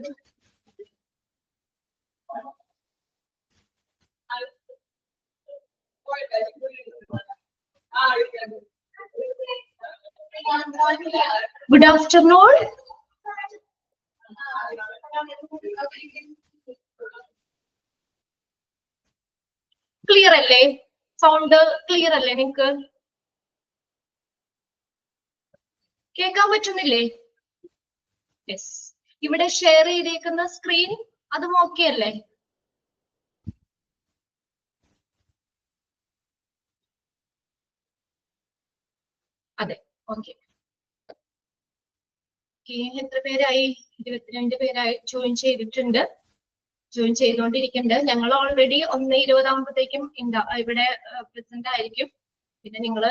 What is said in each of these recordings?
Good afternoon. Clear alle? Sound clear alle ninge? കേൾക്കാൻ പറ്റുന്നില്ലേ? Yes. ഇവിടെ ഷെയർ ചെയ്തേക്കുന്ന സ്ക്രീൻ അതും ഓക്കെ അല്ലേ? അതെ, ഓക്കെ. എത്ര പേരായി? 22 പേരായി ജോയിൻ ചെയ്തിട്ടുണ്ട്. ജോയിൻ ചെയ്തുകൊണ്ടിരിക്കുന്നുണ്ട്. ഞങ്ങൾ ഓൾറെഡി 1:20 ആകുമ്പോഴത്തേക്കും ഇവിടെ പ്രസന്റ് ആയിരിക്കും. പിന്നെ നിങ്ങൾ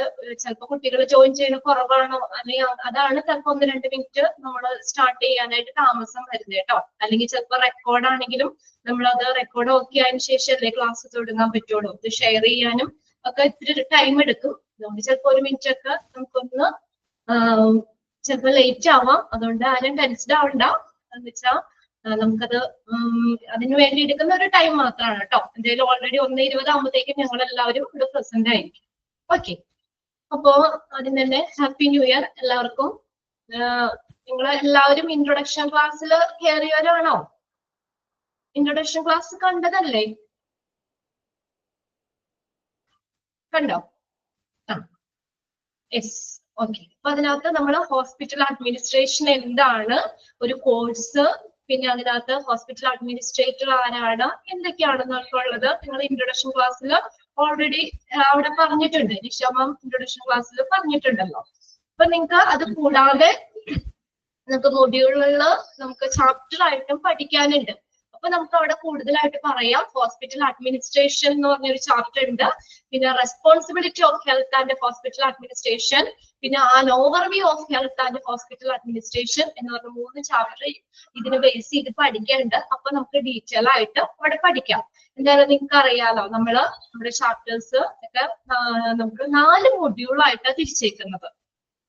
ചിലപ്പോൾ കുട്ടികൾ ജോയിൻ ചെയ്യുന്ന കുറവാണോ അല്ലെങ്കിൽ അതാണ് ചിലപ്പോൾ 1-2 മിനിറ്റ് നമ്മൾ സ്റ്റാർട്ട് ചെയ്യാനായിട്ട് താമസം വരുന്നത് കേട്ടോ. അല്ലെങ്കിൽ ചിലപ്പോൾ റെക്കോർഡ് ആണെങ്കിലും നമ്മളത് റെക്കോർഡ് ഓക്കെ ആയതിനു ശേഷമല്ലേ ക്ലാസ് തുടങ്ങാൻ പറ്റുള്ളൂ. ഇത് ഷെയർ ചെയ്യാനും ഒക്കെ ഇത്തിരി ടൈം എടുക്കും. അതുകൊണ്ട് ചിലപ്പോൾ 1 മിനിറ്റ് ഒക്കെ നമുക്കൊന്ന് ചിലപ്പോൾ ലേറ്റ് ആവാം. അതുകൊണ്ട് ആരും ടെൻസ്ഡ് ആവണ്ട. എന്ന് വെച്ചാൽ നമുക്കത് അതിന് വേണ്ടി എടുക്കുന്ന ഒരു ടൈം മാത്രമാണ് കേട്ടോ. എന്തായാലും ഓൾറെഡി 1:20 ആകുമ്പോഴത്തേക്കും ഞങ്ങൾ എല്ലാവരും ഇവിടെ പ്രസന്റ് ആയിരിക്കും. ഓക്കെ, അപ്പോ ആദ്യം തന്നെ ഹാപ്പി ന്യൂ ഇയർ എല്ലാവർക്കും. നിങ്ങൾ എല്ലാവരും ഇൻട്രൊഡക്ഷൻ ക്ലാസ്സിൽ കയറിയവരാണോ? ഇൻട്രൊഡക്ഷൻ ക്ലാസ് കണ്ടതല്ലേ? കണ്ടോ? Yes, okay. അപ്പൊ അതിനകത്ത് നമ്മൾ ഹോസ്പിറ്റൽ അഡ്മിനിസ്ട്രേഷൻ എന്താണ്, ഒരു കോഴ്സ്, പിന്നെ അതിനകത്ത് ഹോസ്പിറ്റൽ അഡ്മിനിസ്ട്രേറ്റർ ആരാണ്, എന്തൊക്കെയാണെന്നൊക്കെ ഉള്ളത് നിങ്ങൾ ഇൻട്രൊഡക്ഷൻ ക്ലാസ്സിൽ ഓൾറെഡി അവിടെ പറഞ്ഞിട്ടുണ്ട്. നിഷാമം ഇൻട്രൊഡക്ഷൻ ക്ലാസ്സിൽ പറഞ്ഞിട്ടുണ്ടല്ലോ. അപ്പൊ നിങ്ങൾക്ക് അത് കൂടാതെ നമുക്ക് മൊഡ്യൂളുകളിൽ നമുക്ക് ചാപ്റ്റർ ആയിട്ടും പഠിക്കാനുണ്ട്. അപ്പൊ നമുക്ക് അവിടെ കൂടുതലായിട്ട് പറയാം. ഹോസ്പിറ്റൽ അഡ്മിനിസ്ട്രേഷൻ എന്ന് പറഞ്ഞൊരു ചാപ്റ്റർ ഉണ്ട്. പിന്നെ responsibility of health and hospital administration, പിന്നെ an overview of health and hospital administration എന്ന് പറഞ്ഞ 3 ചാപ്റ്റർ ഇതിന് ബേസ് ചെയ്ത് പഠിക്കാനുണ്ട്. അപ്പൊ നമുക്ക് ഡീറ്റെയിൽ ആയിട്ട് അവിടെ പഠിക്കാം. എന്തായാലും നിങ്ങൾക്ക് അറിയാലോ, നമ്മുടെ ചാപ്റ്റേഴ്സ് ഒക്കെ നമുക്ക് 4 മൊഡ്യൂളായിട്ടാണ് തിരിച്ചേക്കുന്നത്.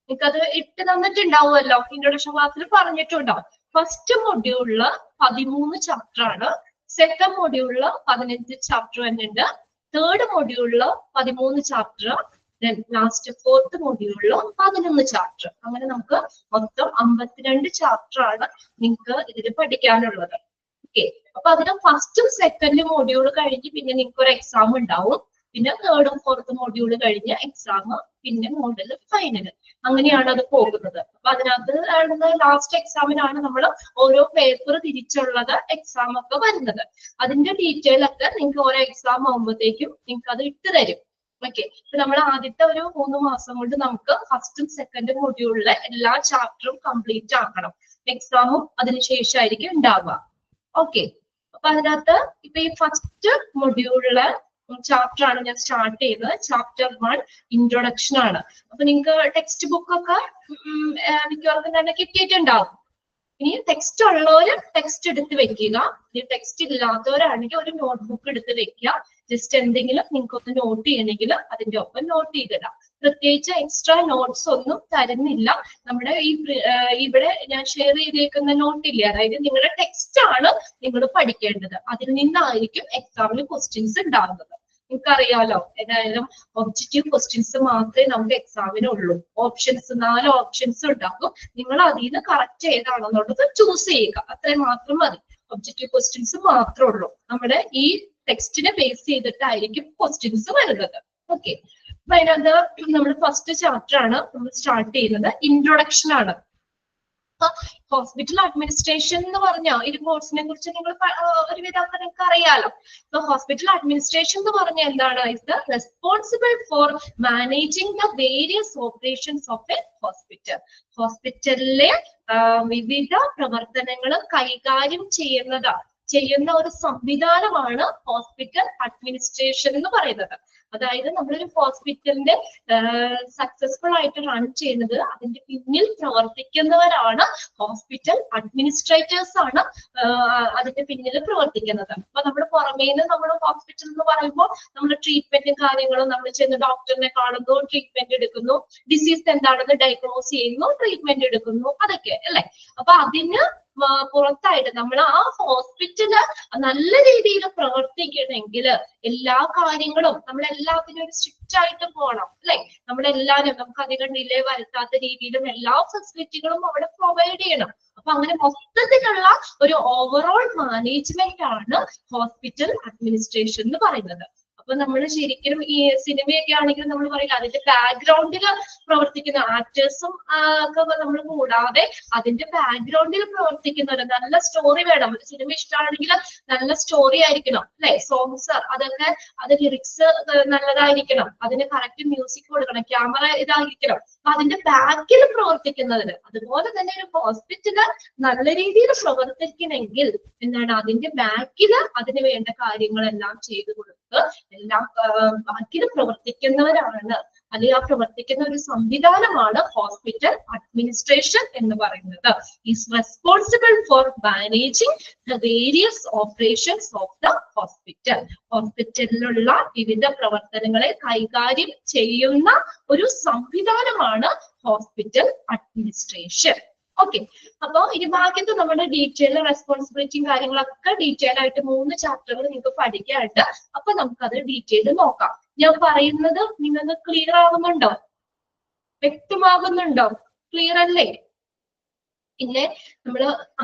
നിങ്ങൾക്കത് ഇട്ട് തന്നിട്ടുണ്ടാവുമല്ലോ, ഇൻട്രൊഡക്ഷൻ ക്ലാസ്സിൽ പറഞ്ഞിട്ടുണ്ടാവും. ഫസ്റ്റ് മൊഡ്യൂളില് 13 ചാപ്റ്റർ ആണ്. സെക്കൻഡ് മൊഡ്യൂളില് 15 ചാപ്റ്റർ തന്നെയുണ്ട്. തേർഡ് മൊഡ്യൂളില് 13 ചാപ്റ്റർ. ലാസ്റ്റ് ഫോർത്ത് മൊഡ്യൂളില് 11 ചാപ്റ്റർ. അങ്ങനെ നമുക്ക് മൊത്തം 52 ചാപ്റ്റർ ആണ് നിങ്ങൾക്ക് ഇതിൽ പഠിക്കാനുള്ളത്. ഓക്കെ, അപ്പൊ അതിന് ഫസ്റ്റും സെക്കൻഡും മൊഡ്യൂൾ കഴിഞ്ഞ് പിന്നെ നിങ്ങൾക്ക് ഒരു എക്സാം ഉണ്ടാവും. പിന്നെ തേർഡും ഫോർത്തും മൊഡ്യൂൾ കഴിഞ്ഞ് എക്സാം, പിന്നെ മോഡൽ, ഫൈനൽ. അങ്ങനെയാണ് അത് പോകുന്നത്. അപ്പൊ അതിനകത്ത് ലാസ്റ്റ് എക്സാമിനാണ് നമ്മൾ ഓരോ പേപ്പർ തിരിച്ചുള്ളത് എക്സാം ഒക്കെ വരുന്നത്. അതിന്റെ ഡീറ്റെയിൽ ഒക്കെ നിങ്ങൾക്ക് ഓരോ എക്സാം ആകുമ്പോഴത്തേക്കും നിങ്ങൾക്ക് അത് ഇട്ട് തരും. ഓക്കെ, ഇപ്പൊ നമ്മൾ ആദ്യത്തെ ഒരു 3 മാസം കൊണ്ട് നമുക്ക് ഫസ്റ്റും സെക്കൻഡും മൊഡ്യൂളിലെ എല്ലാ ചാപ്റ്ററും കംപ്ലീറ്റ് ആക്കണം. എക്സാമും അതിനുശേഷമായിരിക്കും ഉണ്ടാവുക. ഓക്കെ, അപ്പൊ അതിനകത്ത് ഇപ്പൊ ഈ ഫസ്റ്റ് മൊഡ്യൂളിലെ ചാപ്റ്റർ ആണ് ഞാൻ സ്റ്റാർട്ട് ചെയ്തത്. ചാപ്റ്റർ 1 ഇൻട്രൊഡക്ഷൻ ആണ്. അപ്പൊ നിങ്ങൾക്ക് ടെക്സ്റ്റ് ബുക്ക് ഒക്കെ മിക്കവർക്കും തന്നെ കിട്ടിയിട്ടുണ്ടാവും. ഇനി ടെക്സ്റ്റ് ഉള്ളവര് ടെക്സ്റ്റ് എടുത്ത് വെക്കുക. ഇനി ടെക്സ്റ്റ് ഇല്ലാത്തവരാണെങ്കിൽ ഒരു നോട്ട്ബുക്ക് എടുത്ത് വെക്കുക. ജസ്റ്റ് എന്തെങ്കിലും നിങ്ങൾക്ക് ഒന്ന് നോട്ട് ചെയ്യണമെങ്കിൽ അതിന്റെ ഒപ്പം നോട്ട് ചെയ്തിടാം. പ്രത്യേകിച്ച് എക്സ്ട്രാ നോട്ട്സ് ഒന്നും തരുന്നില്ല. നമ്മുടെ ഇവിടെ ഞാൻ ഷെയർ ചെയ്തേക്കുന്ന നോട്ടില്ലേ, അതായത് നിങ്ങളുടെ ടെക്സ്റ്റ് ആണ് നിങ്ങൾ പഠിക്കേണ്ടത്. അതിൽ നിന്നായിരിക്കും എക്സാമിന് ക്വസ്റ്റ്യൻസ് ഉണ്ടാകുന്നത്. നിങ്ങൾക്കറിയാലോ, ഏതായാലും ഒബ്ജക്റ്റീവ് ക്വസ്റ്റ്യൻസ് മാത്രമേ നമുക്ക് എക്സാമിന് ഉള്ളൂ. 4 ഓപ്ഷൻസ് ഉണ്ടാകും. നിങ്ങൾ അതിൽ നിന്ന് കറക്റ്റ് ഏതാണെന്നുള്ളത് ചൂസ് ചെയ്യുക. അത്രയും മാത്രം മതി. ഒബ്ജക്റ്റീവ് ക്വസ്റ്റ്യൻസ് മാത്രമേ ഉള്ളൂ. നമ്മുടെ ഈ ടെക്സ്റ്റിനെ ബേസ് ചെയ്തിട്ടായിരിക്കും ക്വസ്റ്റ്യൻസ് വരുന്നത്. ഓക്കെ, അപ്പൊ അതിനകത്ത് നമ്മൾ ഫസ്റ്റ് ചാപ്റ്റർ ആണ് നമ്മൾ സ്റ്റാർട്ട് ചെയ്യുന്നത്. ഇൻട്രൊഡക്ഷൻ ആണ്. ഹോസ്പിറ്റൽ അഡ്മിനിസ്ട്രേഷൻ എന്ന് പറഞ്ഞാൽ ഈ കോഴ്സിനെ കുറിച്ച് നിങ്ങൾ ഒരുവിധം നിങ്ങൾക്ക് അറിയാലോ. അപ്പൊ ഹോസ്പിറ്റൽ അഡ്മിനിസ്ട്രേഷൻ എന്ന് പറഞ്ഞാൽ എന്താണ്? Is the responsible for managing the various operations of A hospital. ഹോസ്പിറ്റലിലെ വിവിധ പ്രവർത്തനങ്ങൾ കൈകാര്യം ചെയ്യുന്ന ഒരു സംവിധാനമാണ് ഹോസ്പിറ്റൽ അഡ്മിനിസ്ട്രേഷൻ എന്ന് പറയുന്നത്. അതായത് നമ്മളൊരു ഹോസ്പിറ്റലിന്റെ സക്സസ്ഫുൾ ആയിട്ട് റൺ ചെയ്യുന്നത് അതിന്റെ പിന്നിൽ പ്രവർത്തിക്കുന്നവരാണ് ഹോസ്പിറ്റൽ അഡ്മിനിസ്ട്രേറ്റേഴ്സ് ആണ് അതിന്റെ പിന്നിൽ പ്രവർത്തിക്കുന്നത്. അപ്പൊ നമ്മൾ പുറമേന്ന് നമ്മൾ ഹോസ്പിറ്റൽ എന്ന് പറയുമ്പോൾ നമ്മൾ ട്രീറ്റ്മെന്റും കാര്യങ്ങളും നമ്മൾ ചെന്ന് ഡോക്ടറിനെ കാണുന്നു, ട്രീറ്റ്മെന്റ് എടുക്കുന്നു, ഡിസീസ് എന്താണെന്ന് ഡയഗ്നോസ് ചെയ്യുന്നു, ട്രീറ്റ്മെന്റ് എടുക്കുന്നു, അതൊക്കെ അല്ലെ. അപ്പൊ അതിന് പുറത്തായിട്ട് നമ്മൾ ആ ഹോസ്പിറ്റല് നല്ല രീതിയിൽ പ്രവർത്തിക്കണമെങ്കിൽ എല്ലാ കാര്യങ്ങളും നമ്മളെല്ലാത്തിനും ഒരു സ്ട്രിക്റ്റ് ആയിട്ട് പോകണം അല്ലെ. നമ്മളെല്ലാരും നമുക്ക് അധികം ഡിലേ വരുത്താത്ത രീതിയിലും എല്ലാ ഫെസിലിറ്റികളും അവിടെ പ്രൊവൈഡ് ചെയ്യണം. അപ്പൊ അങ്ങനെ മൊത്തത്തിലുള്ള ഒരു ഓവറോൾ മാനേജ്മെന്റ് ആണ് ഹോസ്പിറ്റൽ അഡ്മിനിസ്ട്രേഷൻ എന്ന് പറയുന്നത്. അപ്പൊ നമ്മൾ ശരിക്കും ഈ സിനിമയൊക്കെ ആണെങ്കിൽ നമ്മൾ പറയില്ല, അതിന്റെ ബാക്ക്ഗ്രൗണ്ടിൽ പ്രവർത്തിക്കുന്ന ആക്ടേഴ്സും ഒക്കെ നമ്മൾ കൂടാതെ അതിന്റെ ബാക്ക്ഗ്രൗണ്ടിൽ പ്രവർത്തിക്കുന്നവര് നല്ല സ്റ്റോറി വേണം. ഒരു സിനിമ ഇഷ്ടമാണെങ്കിൽ നല്ല സ്റ്റോറി ആയിരിക്കണം അല്ലെ, സോങ്സ് അതൊക്കെ അത് ലിറിക്സ് നല്ലതായിരിക്കണം, അതിന് കറക്റ്റ് മ്യൂസിക് കൊടുക്കണം, ക്യാമറ ഇതായിരിക്കണം. അതിന്റെ ബാക്കിൽ പ്രവർത്തിക്കുന്നതിന് അതുപോലെ തന്നെ ഒരു ഹോസ്പിറ്റല് നല്ല രീതിയിൽ പ്രവർത്തിക്കണമെങ്കിൽ എന്താണ് അതിന്റെ ബാക്കില് അതിന് വേണ്ട കാര്യങ്ങളെല്ലാം ചെയ്തു കൊടുത്ത് എല്ലാം ബാക്കിൽ പ്രവർത്തിക്കുന്നവരാണ് അല്ലെങ്കിൽ ആ പ്രവർത്തിക്കുന്ന ഒരു സംവിധാനമാണ് ഹോസ്പിറ്റൽ അഡ്മിനിസ്ട്രേഷൻ എന്ന് പറയുന്നത്. Is responsible for managing the various operations of the hospital. ഹോസ്പിറ്റലിലുള്ള വിവിധ പ്രവർത്തനങ്ങളെ കൈകാര്യം ചെയ്യുന്ന ഒരു സംവിധാനമാണ് ഹോസ്പിറ്റൽ അഡ്മിനിസ്ട്രേഷൻ. ഓക്കെ, അപ്പൊ ഇനി ബാക്കിയത്തെ നമ്മുടെ ഡീറ്റെയിൽ റെസ്പോൺസിബിലിറ്റിയും കാര്യങ്ങളൊക്കെ ഡീറ്റെയിൽ ആയിട്ട് 3 ചാപ്റ്ററുകൾ നിങ്ങൾക്ക് പഠിക്കാനുണ്ട്. അപ്പൊ നമുക്കത് ഡീറ്റെയിൽ നോക്കാം. ഞാൻ പറയുന്നത് നിങ്ങൾക്ക് ക്ലിയർ ആകുന്നുണ്ടോ? വ്യക്തമാകുന്നുണ്ടോ? ക്ലിയർ അല്ലേ? പിന്നെ നമ്മള്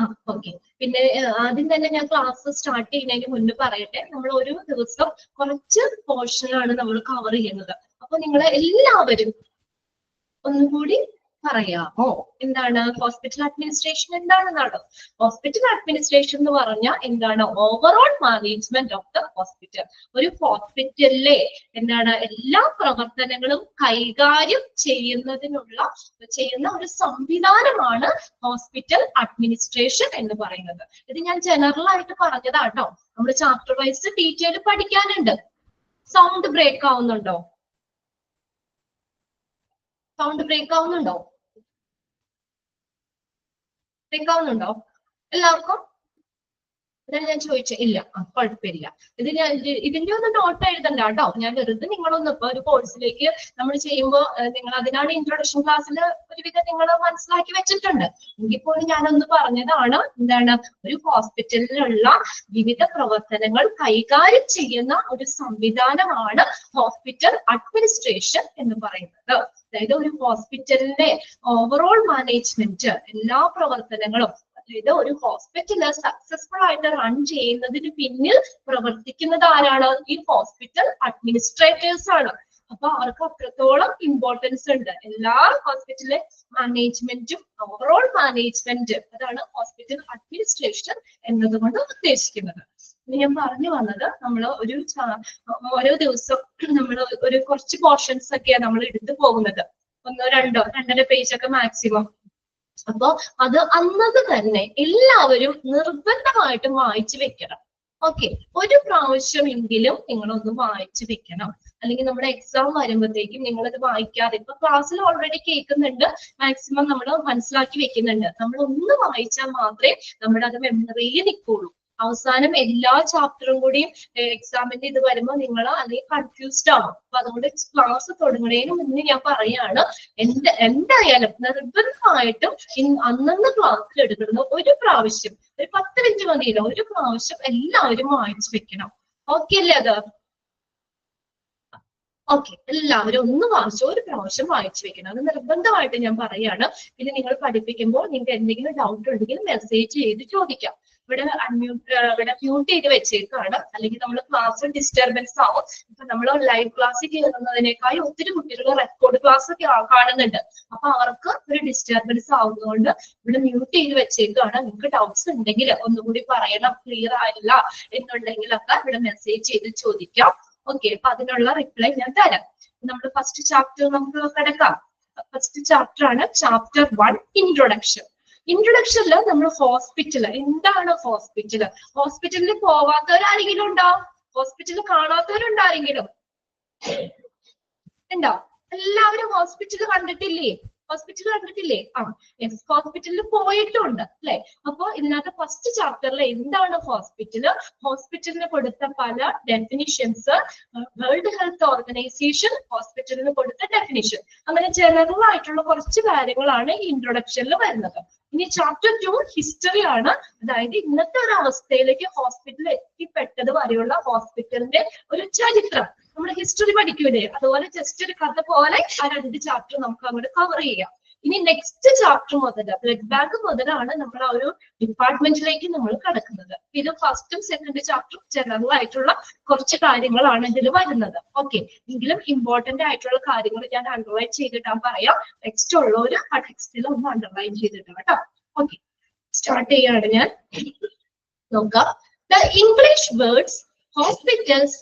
ഓക്കെ, പിന്നെ ആദ്യം തന്നെ ഞാൻ ക്ലാസ് സ്റ്റാർട്ട് ചെയ്യുന്നതിന് മുന്നേ പറയട്ടെ, നമ്മൾ ഒരു ദിവസം കുറച്ച് പോർഷനാണ് നമ്മൾ കവർ ചെയ്യുന്നത്. അപ്പൊ നിങ്ങളെ എല്ലാവരും ഒന്നുകൂടി പറയാമോ എന്താണ് ഹോസ്പിറ്റൽ അഡ്മിനിസ്ട്രേഷൻ എന്താണെന്നാണ്? ഹോസ്പിറ്റൽ അഡ്മിനിസ്ട്രേഷൻ എന്ന് പറഞ്ഞാൽ എന്താണ്? Overall management of the hospital. ഒരു ഹോസ്പിറ്റലിലെ എന്താണ് എല്ലാ പ്രവർത്തനങ്ങളും കൈകാര്യം ചെയ്യുന്ന ഒരു സംവിധാനമാണ് ഹോസ്പിറ്റൽ അഡ്മിനിസ്ട്രേഷൻ എന്ന് പറയുന്നത്. ഇത് ഞാൻ ജനറൽ ആയിട്ട് പറഞ്ഞതാട്ടോ. നമ്മൾ ചാപ്റ്റർ വൈസ് ഡീറ്റെയിൽ പഠിക്കാനുണ്ട്. സൗണ്ട് ബ്രേക്ക് ആവുന്നുണ്ടോ? സൗണ്ട് ബ്രേക്ക് ആവുന്നുണ്ടോ? ബ്രേക്ക് ആവുന്നുണ്ടോ എല്ലാവർക്കും? അതാണ് ഞാൻ ചോദിച്ചത്. ഇല്ല, കുഴപ്പമില്ല. ഇതിന്റെ ഒന്നും നോട്ട് എഴുതണ്ട കേട്ടോ. ഞാൻ വെറുതെ നിങ്ങളൊന്നും ഇപ്പൊ ഒരു കോഴ്സിലേക്ക് നമ്മൾ ചെയ്യുമ്പോൾ നിങ്ങൾ അതിനാണ് ഇൻട്രൊഡക്ഷൻ ക്ലാസ്സിൽ ഒരുവിധം നിങ്ങൾ മനസ്സിലാക്കി വെച്ചിട്ടുണ്ട്. എങ്കിൽ പോലും ഞാനൊന്ന് പറഞ്ഞതാണ്. എന്താണ്? ഒരു ഹോസ്പിറ്റലിലുള്ള വിവിധ പ്രവർത്തനങ്ങൾ കൈകാര്യം ചെയ്യുന്ന ഒരു സംവിധാനമാണ് ഹോസ്പിറ്റൽ അഡ്മിനിസ്ട്രേഷൻ എന്ന് പറയുന്നത്. അതായത് ഒരു ഹോസ്പിറ്റലിന്റെ ഓവറോൾ മാനേജ്മെന്റ് എല്ലാ പ്രവർത്തനങ്ങളും, അതായത് ഒരു ഹോസ്പിറ്റല് സക്സസ്ഫുൾ ആയിട്ട് റൺ ചെയ്യുന്നതിന് പിന്നിൽ പ്രവർത്തിക്കുന്നത് ആരാണ്? ഈ ഹോസ്പിറ്റൽ അഡ്മിനിസ്ട്രേറ്റേഴ്സ് ആണ്. അപ്പൊ അവർക്ക് അത്രത്തോളം ഇമ്പോർട്ടൻസ് ഉണ്ട്. എല്ലാ ഹോസ്പിറ്റലിലെ മാനേജ്മെന്റും ഓവറോൾ മാനേജ്മെന്റ്, അതാണ് ഹോസ്പിറ്റൽ അഡ്മിനിസ്ട്രേഷൻ എന്നതുകൊണ്ട് ഉദ്ദേശിക്കുന്നത്. ഞാൻ പറഞ്ഞു വന്നത്, നമ്മൾ ഓരോ ദിവസം നമ്മൾ ഒരു കുറച്ച് പോർഷൻസ് ഒക്കെയാണ് നമ്മൾ എടുത്തു പോകുന്നത്. 1, 2, 2.5 പേജൊക്കെ മാക്സിമം. അപ്പൊ അത് അന്നത് തന്നെ എല്ലാവരും നിർബന്ധമായിട്ടും വായിച്ചു വെക്കണം. ഓക്കെ, ഒരു പ്രാവശ്യമെങ്കിലും നിങ്ങളൊന്ന് വായിച്ചു വെക്കണം. അല്ലെങ്കിൽ നമ്മുടെ എക്സാം വരുമ്പോഴത്തേക്കും നിങ്ങളത് വായിക്കാതെ, ഇപ്പൊ ക്ലാസ്സിൽ ഓൾറെഡി കേൾക്കുന്നുണ്ട്, മാക്സിമം നമ്മൾ മനസ്സിലാക്കി വെക്കുന്നുണ്ട്. നമ്മൾ ഒന്ന് വായിച്ചാൽ മാത്രമേ നമ്മുടെ അത് മെമ്മറിയിൽ നിൽക്കുള്ളൂ. അവസാനം എല്ലാ ചാപ്റ്ററും കൂടിയും എക്സാമിന്റെ ഇത് വരുമ്പോൾ നിങ്ങൾ അല്ലെങ്കിൽ കൺഫ്യൂസ്ഡ് ആവും. അപ്പൊ അതുകൊണ്ട് ക്ലാസ് തുടങ്ങുന്നതിന് മുന്നേ ഞാൻ പറയാണ്, എന്തായാലും നിർബന്ധമായിട്ടും അന്നന്ന് ക്ലാസ്സിൽ എടുക്കുന്നത് ഒരു പ്രാവശ്യം, ഒരു 10 മിനിറ്റ് മതിയല്ലോ, ഒരു പ്രാവശ്യം എല്ലാവരും വായിച്ചു വെക്കണം. ഓക്കെ അല്ലേ അത്? ഓക്കെ, എല്ലാവരും ഒന്ന് വായിച്ചു, ഒരു പ്രാവശ്യം വായിച്ചു വെക്കണം. അത് നിർബന്ധമായിട്ട് ഞാൻ പറയാണ്. പിന്നെ നിങ്ങൾ പഠിപ്പിക്കുമ്പോൾ നിങ്ങൾക്ക് എന്തെങ്കിലും ഡൗട്ട് ഉണ്ടെങ്കിൽ മെസ്സേജ് ചെയ്ത് ചോദിക്കാം. ഇവിടെ മ്യൂട്ട് ചെയ്ത് വെച്ചേക്കാണ്, അല്ലെങ്കിൽ നമ്മൾ ക്ലാസ് ഡിസ്റ്റർബൻസ് ആവും. ഇപ്പൊ നമ്മൾ ലൈവ് ക്ലാസ്സിൽ കയറുന്നതിനേക്കാൾ ഒത്തിരി കുട്ടികൾ റെക്കോർഡ് ക്ലാസ് കാണുന്നുണ്ട്. അപ്പൊ അവർക്ക് ഒരു ഡിസ്റ്റർബൻസ് ആവുന്നതുകൊണ്ട് ഇവിടെ മ്യൂട്ട് ചെയ്ത് വെച്ചേക്കാണ്. നിങ്ങൾക്ക് ഡൗട്ട്സ് ഉണ്ടെങ്കിൽ ഒന്നുകൂടി പറയണം, ക്ലിയർ ആയില്ല എന്നുണ്ടെങ്കിലൊക്കെ ഇവിടെ മെസ്സേജ് ചെയ്ത് ചോദിക്കാം. ഓക്കെ, അപ്പൊ അതിനുള്ള റിപ്ലൈ ഞാൻ തരാം. നമ്മൾ ഫസ്റ്റ് ചാപ്റ്റർ നമുക്ക് കിടക്കാം. ഫസ്റ്റ് ചാപ്റ്റർ ആണ് ചാപ്റ്റർ 1, ഇൻട്രൊഡക്ഷൻ. ഇൻട്രൊഡക്ഷനിൽ നമ്മൾ ഹോസ്പിറ്റൽ എന്താണ്, ഹോസ്പിറ്റലിൽ പോവാത്തവരാരെങ്കിലും ഉണ്ടോ? ഹോസ്പിറ്റലിൽ കാണാത്തവരുണ്ടാരെങ്കിലും ഉണ്ടോ? എല്ലാവരും ഹോസ്പിറ്റൽ കണ്ടിട്ടില്ലേ? ഹോസ്പിറ്റൽ കണ്ടിട്ടില്ലേ? ഹോസ്പിറ്റലിൽ പോയിട്ടുണ്ട് അല്ലെ? അപ്പൊ ഇതിനകത്ത് ഫസ്റ്റ് ചാപ്റ്ററിൽ എന്താണ് ഹോസ്പിറ്റല്, ഹോസ്പിറ്റലിന് കൊടുത്ത പല ഡെഫിനിഷൻസ്, വേൾഡ് ഹെൽത്ത് ഓർഗനൈസേഷൻ ഹോസ്പിറ്റലിന് കൊടുത്ത ഡെഫിനിഷൻ, അങ്ങനെ ജനറൽ ആയിട്ടുള്ള കുറച്ച് കാര്യങ്ങളാണ് ഈ ഇൻട്രൊഡക്ഷനിൽ വരുന്നത്. ഇനി ചാപ്റ്റർ 2 ഹിസ്റ്ററി ആണ്. അതായത് ഇന്നത്തെ ഒരു അവസ്ഥയിലേക്ക് ഹോസ്പിറ്റൽ എത്തിപ്പെട്ടത് വരെയുള്ള ഹോസ്പിറ്റലിന്റെ ഒരു ചരിത്രം, നമ്മുടെ ഹിസ്റ്ററി പഠിക്കൂലേ, അതുപോലെ ജസ്റ്റ് ഒരു കഥ പോലെ ആ 2 ചാപ്റ്റർ നമുക്ക് അങ്ങോട്ട് കവർ ചെയ്യാം. ഇനി നെക്സ്റ്റ് ചാപ്റ്റർ മുതൽ ബ്ലഡ് ബാങ്ക് മുതലാണ് നമ്മൾ ആ ഒരു ഡിപ്പാർട്ട്മെന്റിലേക്ക് നമ്മൾ കടക്കുന്നത്. ഇത് ഫസ്റ്റും സെക്കൻഡ് ചാപ്റ്ററും ജനറൽ ആയിട്ടുള്ള കുറച്ച് കാര്യങ്ങളാണ് ഇതിൽ വരുന്നത്. ഓക്കെ, എങ്കിലും ഇമ്പോർട്ടന്റ് ആയിട്ടുള്ള കാര്യങ്ങൾ ഞാൻ അണ്ടർലൈൻ ചെയ്തിട്ടാ പറയാം. ടെക്സ്റ്റ് ഉള്ളവര് ആ ടെക്സ്റ്റിൽ ഒന്ന് അണ്ടർലൈൻ ചെയ്തിട്ട് കേട്ടോ. ഓക്കെ, സ്റ്റാർട്ട് ചെയ്യാണ് ഞാൻ. നോക്കാം. The English words hospitals,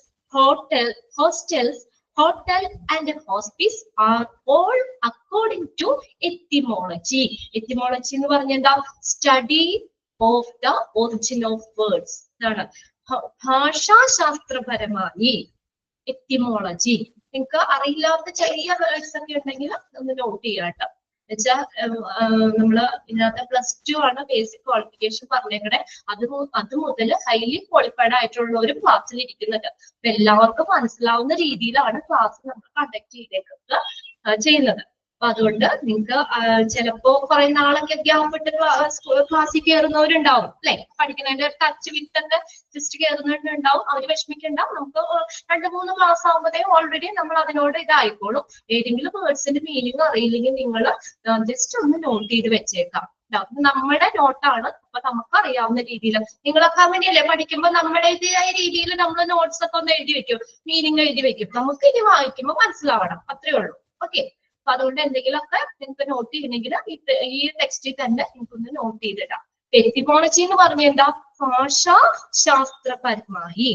hostels, hotel and hospice are all according to etymology. Etymology എന്ന് പറഞ്ഞാൽ എന്താ? Study of the origin of words. ഇതാണ് ഭാഷാശാസ്ത്രപരമായി എറ്റിമോളജി. നിങ്ങൾക്ക് അറിയില്ലാത്ത ചെറിയ വേർഡ്സ് ഒക്കെ ഉണ്ടെങ്കിൽ ഒന്ന് നോട്ട് ചെയ്യാട്ടോ. വെച്ചാൽ നമ്മള് ഇതിനകത്ത് +2 ആണ് ബേസിക് ക്വാളിഫിക്കേഷൻ പറഞ്ഞേക്കണേ. അത് മുതൽ ഹൈലി ക്വാളിഫൈഡ് ആയിട്ടുള്ളവരും ക്ലാസ്സിൽ ഇരിക്കുന്നുണ്ട്. അപ്പൊ എല്ലാവർക്കും മനസ്സിലാവുന്ന രീതിയിലാണ് ക്ലാസ് നമ്മൾ കണ്ടക്ട് ചെയ്യുന്നത്. അപ്പൊ അതുകൊണ്ട് നിങ്ങൾക്ക് ചിലപ്പോ കുറെ നാളൊക്കെ ഗ്യാപ്പ് ഇട്ട് ക്ലാസ്സിൽ കയറുന്നവരുണ്ടാവും അല്ലെ, പഠിക്കുന്നതിന്റെ ടച്ച് വിട്ടൊക്കെ ജസ്റ്റ് കയറുന്നവരുണ്ടാവും. അവര് വിഷമിക്കുണ്ടാവും. നമുക്ക് 2-3 ക്ലാസ് ആകുമ്പോഴേ ഓൾറെഡി നമ്മൾ അതിനോട് ഇതായിക്കോളും. ഏതെങ്കിലും വേർഡ്സിന്റെ മീനിങ് അറിയില്ലെങ്കിൽ നിങ്ങൾ ജസ്റ്റ് ഒന്ന് നോട്ട് ചെയ്ത് വെച്ചേക്കാം. നമ്മുടെ നോട്ടാണ്, അപ്പൊ നമുക്ക് അറിയാവുന്ന രീതിയിൽ. നിങ്ങളൊക്കെ അങ്ങനെയല്ലേ പഠിക്കുമ്പോ നമ്മുടേതായ രീതിയിൽ നമ്മൾ നോട്ട്സ് ഒക്കെ ഒന്ന് എഴുതി വെക്കും, മീനിങ് എഴുതി വെക്കും. നമുക്ക് ഇനി വായിക്കുമ്പോൾ മനസ്സിലാവണം, അത്രേ ഉള്ളൂ. ഓക്കെ, അപ്പൊ അതുകൊണ്ട് എന്തെങ്കിലുമൊക്കെ നിങ്ങൾക്ക് നോട്ട് ചെയ്യണമെങ്കിൽ ഈ ടെക്സ്റ്റിൽ തന്നെ നിങ്ങൾക്കൊന്ന് നോട്ട് ചെയ്തിടാം. എറ്റിമോളജി എന്ന് പറഞ്ഞ എന്താ? ഭാഷാശാസ്ത്രപരമായി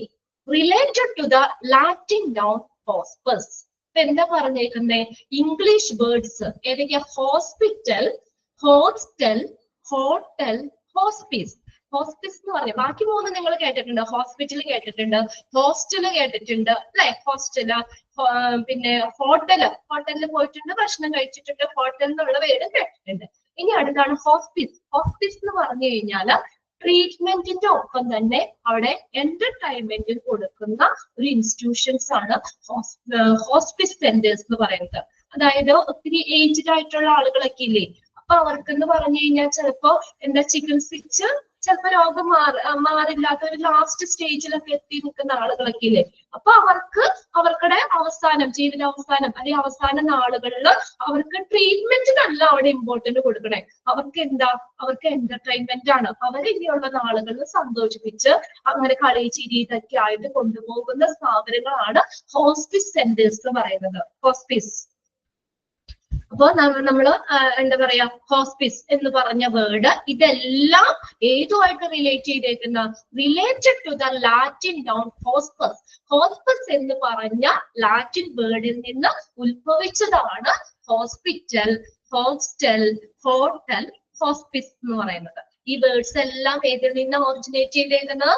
related to the Latin noun hospes. എന്താ പറഞ്ഞേക്കുന്നത്? ഇംഗ്ലീഷ് വേർഡ്സ് ഏതൊക്കെയാ? Hospital, hostel, hotel, hospice. Hospice എന്ന് പറഞ്ഞ ബാക്കി 3 നിങ്ങൾ കേട്ടിട്ടുണ്ട്. ഹോസ്പിറ്റൽ കേട്ടിട്ടുണ്ട്, ഹോസ്റ്റല് കേട്ടിട്ടുണ്ട് അല്ലെ, ഹോസ്റ്റല്. പിന്നെ ഹോട്ടലിൽ പോയിട്ടുണ്ട്, ഭക്ഷണം കഴിച്ചിട്ടുണ്ട്, ഹോട്ടൽ എന്നുള്ള പേര് കേട്ടിട്ടുണ്ട്. ഇനി അടുത്താണ് ഹോസ്പിസ്. ഹോസ്പിസ് എന്ന് പറഞ്ഞു കഴിഞ്ഞാല് ട്രീറ്റ്മെന്റിന്റെ ഒപ്പം തന്നെ അവിടെ എന്റർടൈൻമെന്റും കൊടുക്കുന്ന ഒരു ഇൻസ്റ്റിറ്റ്യൂഷൻസ് ആണ് ഹോസ്പിസ് സെന്റേഴ്സ് എന്ന് പറയുന്നത്. അതായത് ഒത്തിരി ഏജ്ഡ് ആയിട്ടുള്ള ആളുകളൊക്കെ ഇല്ലേ, അപ്പൊ അവർക്കെന്ന് പറഞ്ഞു കഴിഞ്ഞാൽ ചിലപ്പോ എന്താ ചികിത്സിച്ച് ചിലപ്പോ രോഗം മാറില്ലാത്ത ഒരു ലാസ്റ്റ് സ്റ്റേജിലൊക്കെ എത്തി നിൽക്കുന്ന ആളുകളൊക്കെ ഇല്ലേ, അപ്പൊ അവർക്ക് അവർക്കുടെ ജീവിതാവസാനം അല്ലെങ്കിൽ അവസാന നാളുകളിൽ അവർക്ക് ട്രീറ്റ്മെന്റിനല്ല അവിടെ ഇമ്പോർട്ടന്റ് കൊടുക്കണേ. അവർക്ക് എന്റർടൈൻമെന്റ് ആണ്. അവരിനിയുള്ള നാളുകളിൽ സന്തോഷിപ്പിച്ച് അങ്ങനെ കളി ചിരി ഇതൊക്കെ ആയിട്ട് കൊണ്ടുപോകുന്ന സ്ഥാപനങ്ങളാണ് ഹോസ്പിസ് സെന്റേഴ്സ് എന്ന് പറയുന്നത്. ഹോസ്പിസ്. അപ്പൊ നമ്മള് എന്താ പറയാ, ഹോസ്പിസ് എന്ന് പറഞ്ഞ വേർഡ് ഇതെല്ലാം ഏതുമായിട്ട് റിലേറ്റ് ചെയ്തേക്കുന്ന? Related to the Latin noun hospes. Hospes എന്ന് പറഞ്ഞ ലാറ്റിൻ വേർഡിൽ നിന്ന് ഉത്ഭവിച്ചതാണ് ഹോസ്പിറ്റൽ, ഹോസ്റ്റൽ, ഹോട്ടൽ, ഹോസ്പിസ് എന്ന് പറയുന്നത്. ഈ വേർഡ്സ് എല്ലാം ഏതിൽ നിന്ന് ഒറിജിനേറ്റ് ചെയ്തേക്കുന്നത്?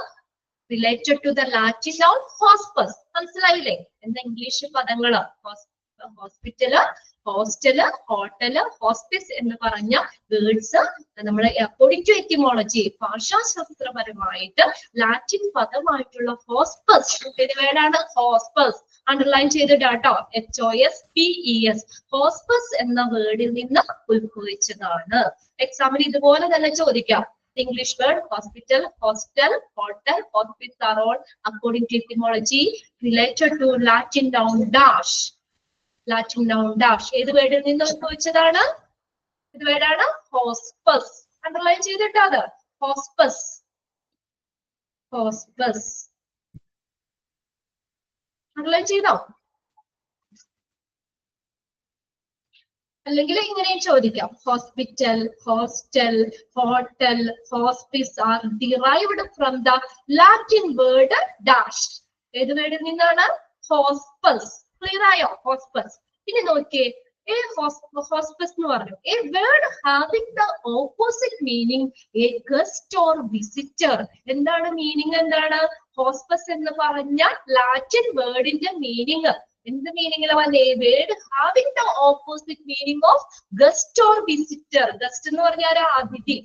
Related to the Latin noun hospes. മനസ്സിലായില്ലേ? എന്താ ഇംഗ്ലീഷ് പദങ്ങള്? ഹോസ്പിറ്റല്, ഹോസ്റ്റല്, ഹോട്ടല്, ഹോസ്പിസ് എന്ന് പറഞ്ഞ വേർഡ്സ് നമ്മൾ അക്കോർഡിംഗ് ടു എറ്റിമോളജി ഭാഷാശാസ്ത്രപരമായിട്ട് ലാറ്റിൻ പദമായിട്ടുള്ള ഹോസ്പസ്, ഏത് വേർഡാണ്? ഹോസ്പസ്. Underline ചെയ്തിട്ടാട്ടോ, HOSPES. ഹോസ്പസ് എന്ന വേർഡിൽ നിന്ന് ഉത്ഭവിച്ചതാണ്. എക്സാമിന് ഇതുപോലെ തന്നെ ചോദിക്കാം. English word hospital, hostel, hotel, hospice are all according to etymology related to Latin noun dash. Latin noun dash ഏത് വേർഡിൽ നിന്ന് ഉത്ഭവിച്ചതാണ്? ഇത് വേർഡാണ് ഹോസ്പസ്. അണ്ടർലൈൻ ചെയ്തിട്ടോ അത്. ഹോസ്പസ്, ഹോസ്പസ്. അണ്ടർലൈൻ ചെയ്തോ? അല്ലെങ്കിൽ ഇങ്ങനെയും ചോദിക്കാം. Hospital, hostel, hotel, hospice are derived from the Latin word dash. ഏത് വേർഡിൽ നിന്നാണ്? ഹോസ്പസ്. ക്ലിയർ ആയോ? ഹോസ്പസ്. ഇനി നോക്കിയേ, ഹോസ്പസ് എന്ന് പറഞ്ഞു A word having the opposite meaning A guest or visitor. എന്താണ് മീനിങ്? എന്താണ് ഹോസ്പസ് എന്ന് പറഞ്ഞ ലാറ്റിൻ വേർഡിന്റെ മീനിങ്? എന്ത് മീനിങ്ങിലാണ് വന്നേ? Word having the opposite meaning of guest or visitor. Guest എന്ന് പറഞ്ഞാൽ അതിഥി,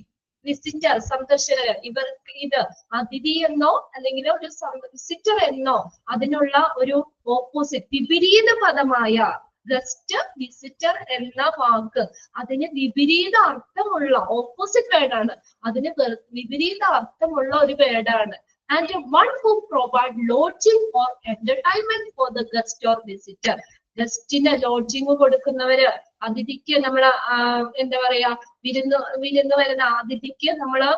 വിസിറ്റർ സന്ദർശകർ. ഇവർക്ക് ഇത് അതിഥി എന്നോ അല്ലെങ്കിൽ ഒരു വിസിറ്റർ എന്നോ അതിനുള്ള ഒരു ഓപ്പോസിറ്റ് വിപരീത പദമായ ഗസ്റ്റ്, വിസിറ്റർ എന്ന വാക്ക് അതിന് വിപരീത അർത്ഥമുള്ള ഓപ്പോസിറ്റ് വേർഡാണ്. അതിന് വിപരീത അർത്ഥമുള്ള ഒരു വേർഡാണ്. And one who provide lodging or entertainment for the guest or visitor. ഗസ്റ്റിന് ലോഡ്ജിങ് കൊടുക്കുന്നവര്, അതിഥിക്ക് നമ്മള് എന്താ പറയാ, വിരുന്ന് വരുന്ന അതിഥിക്ക് നമ്മള്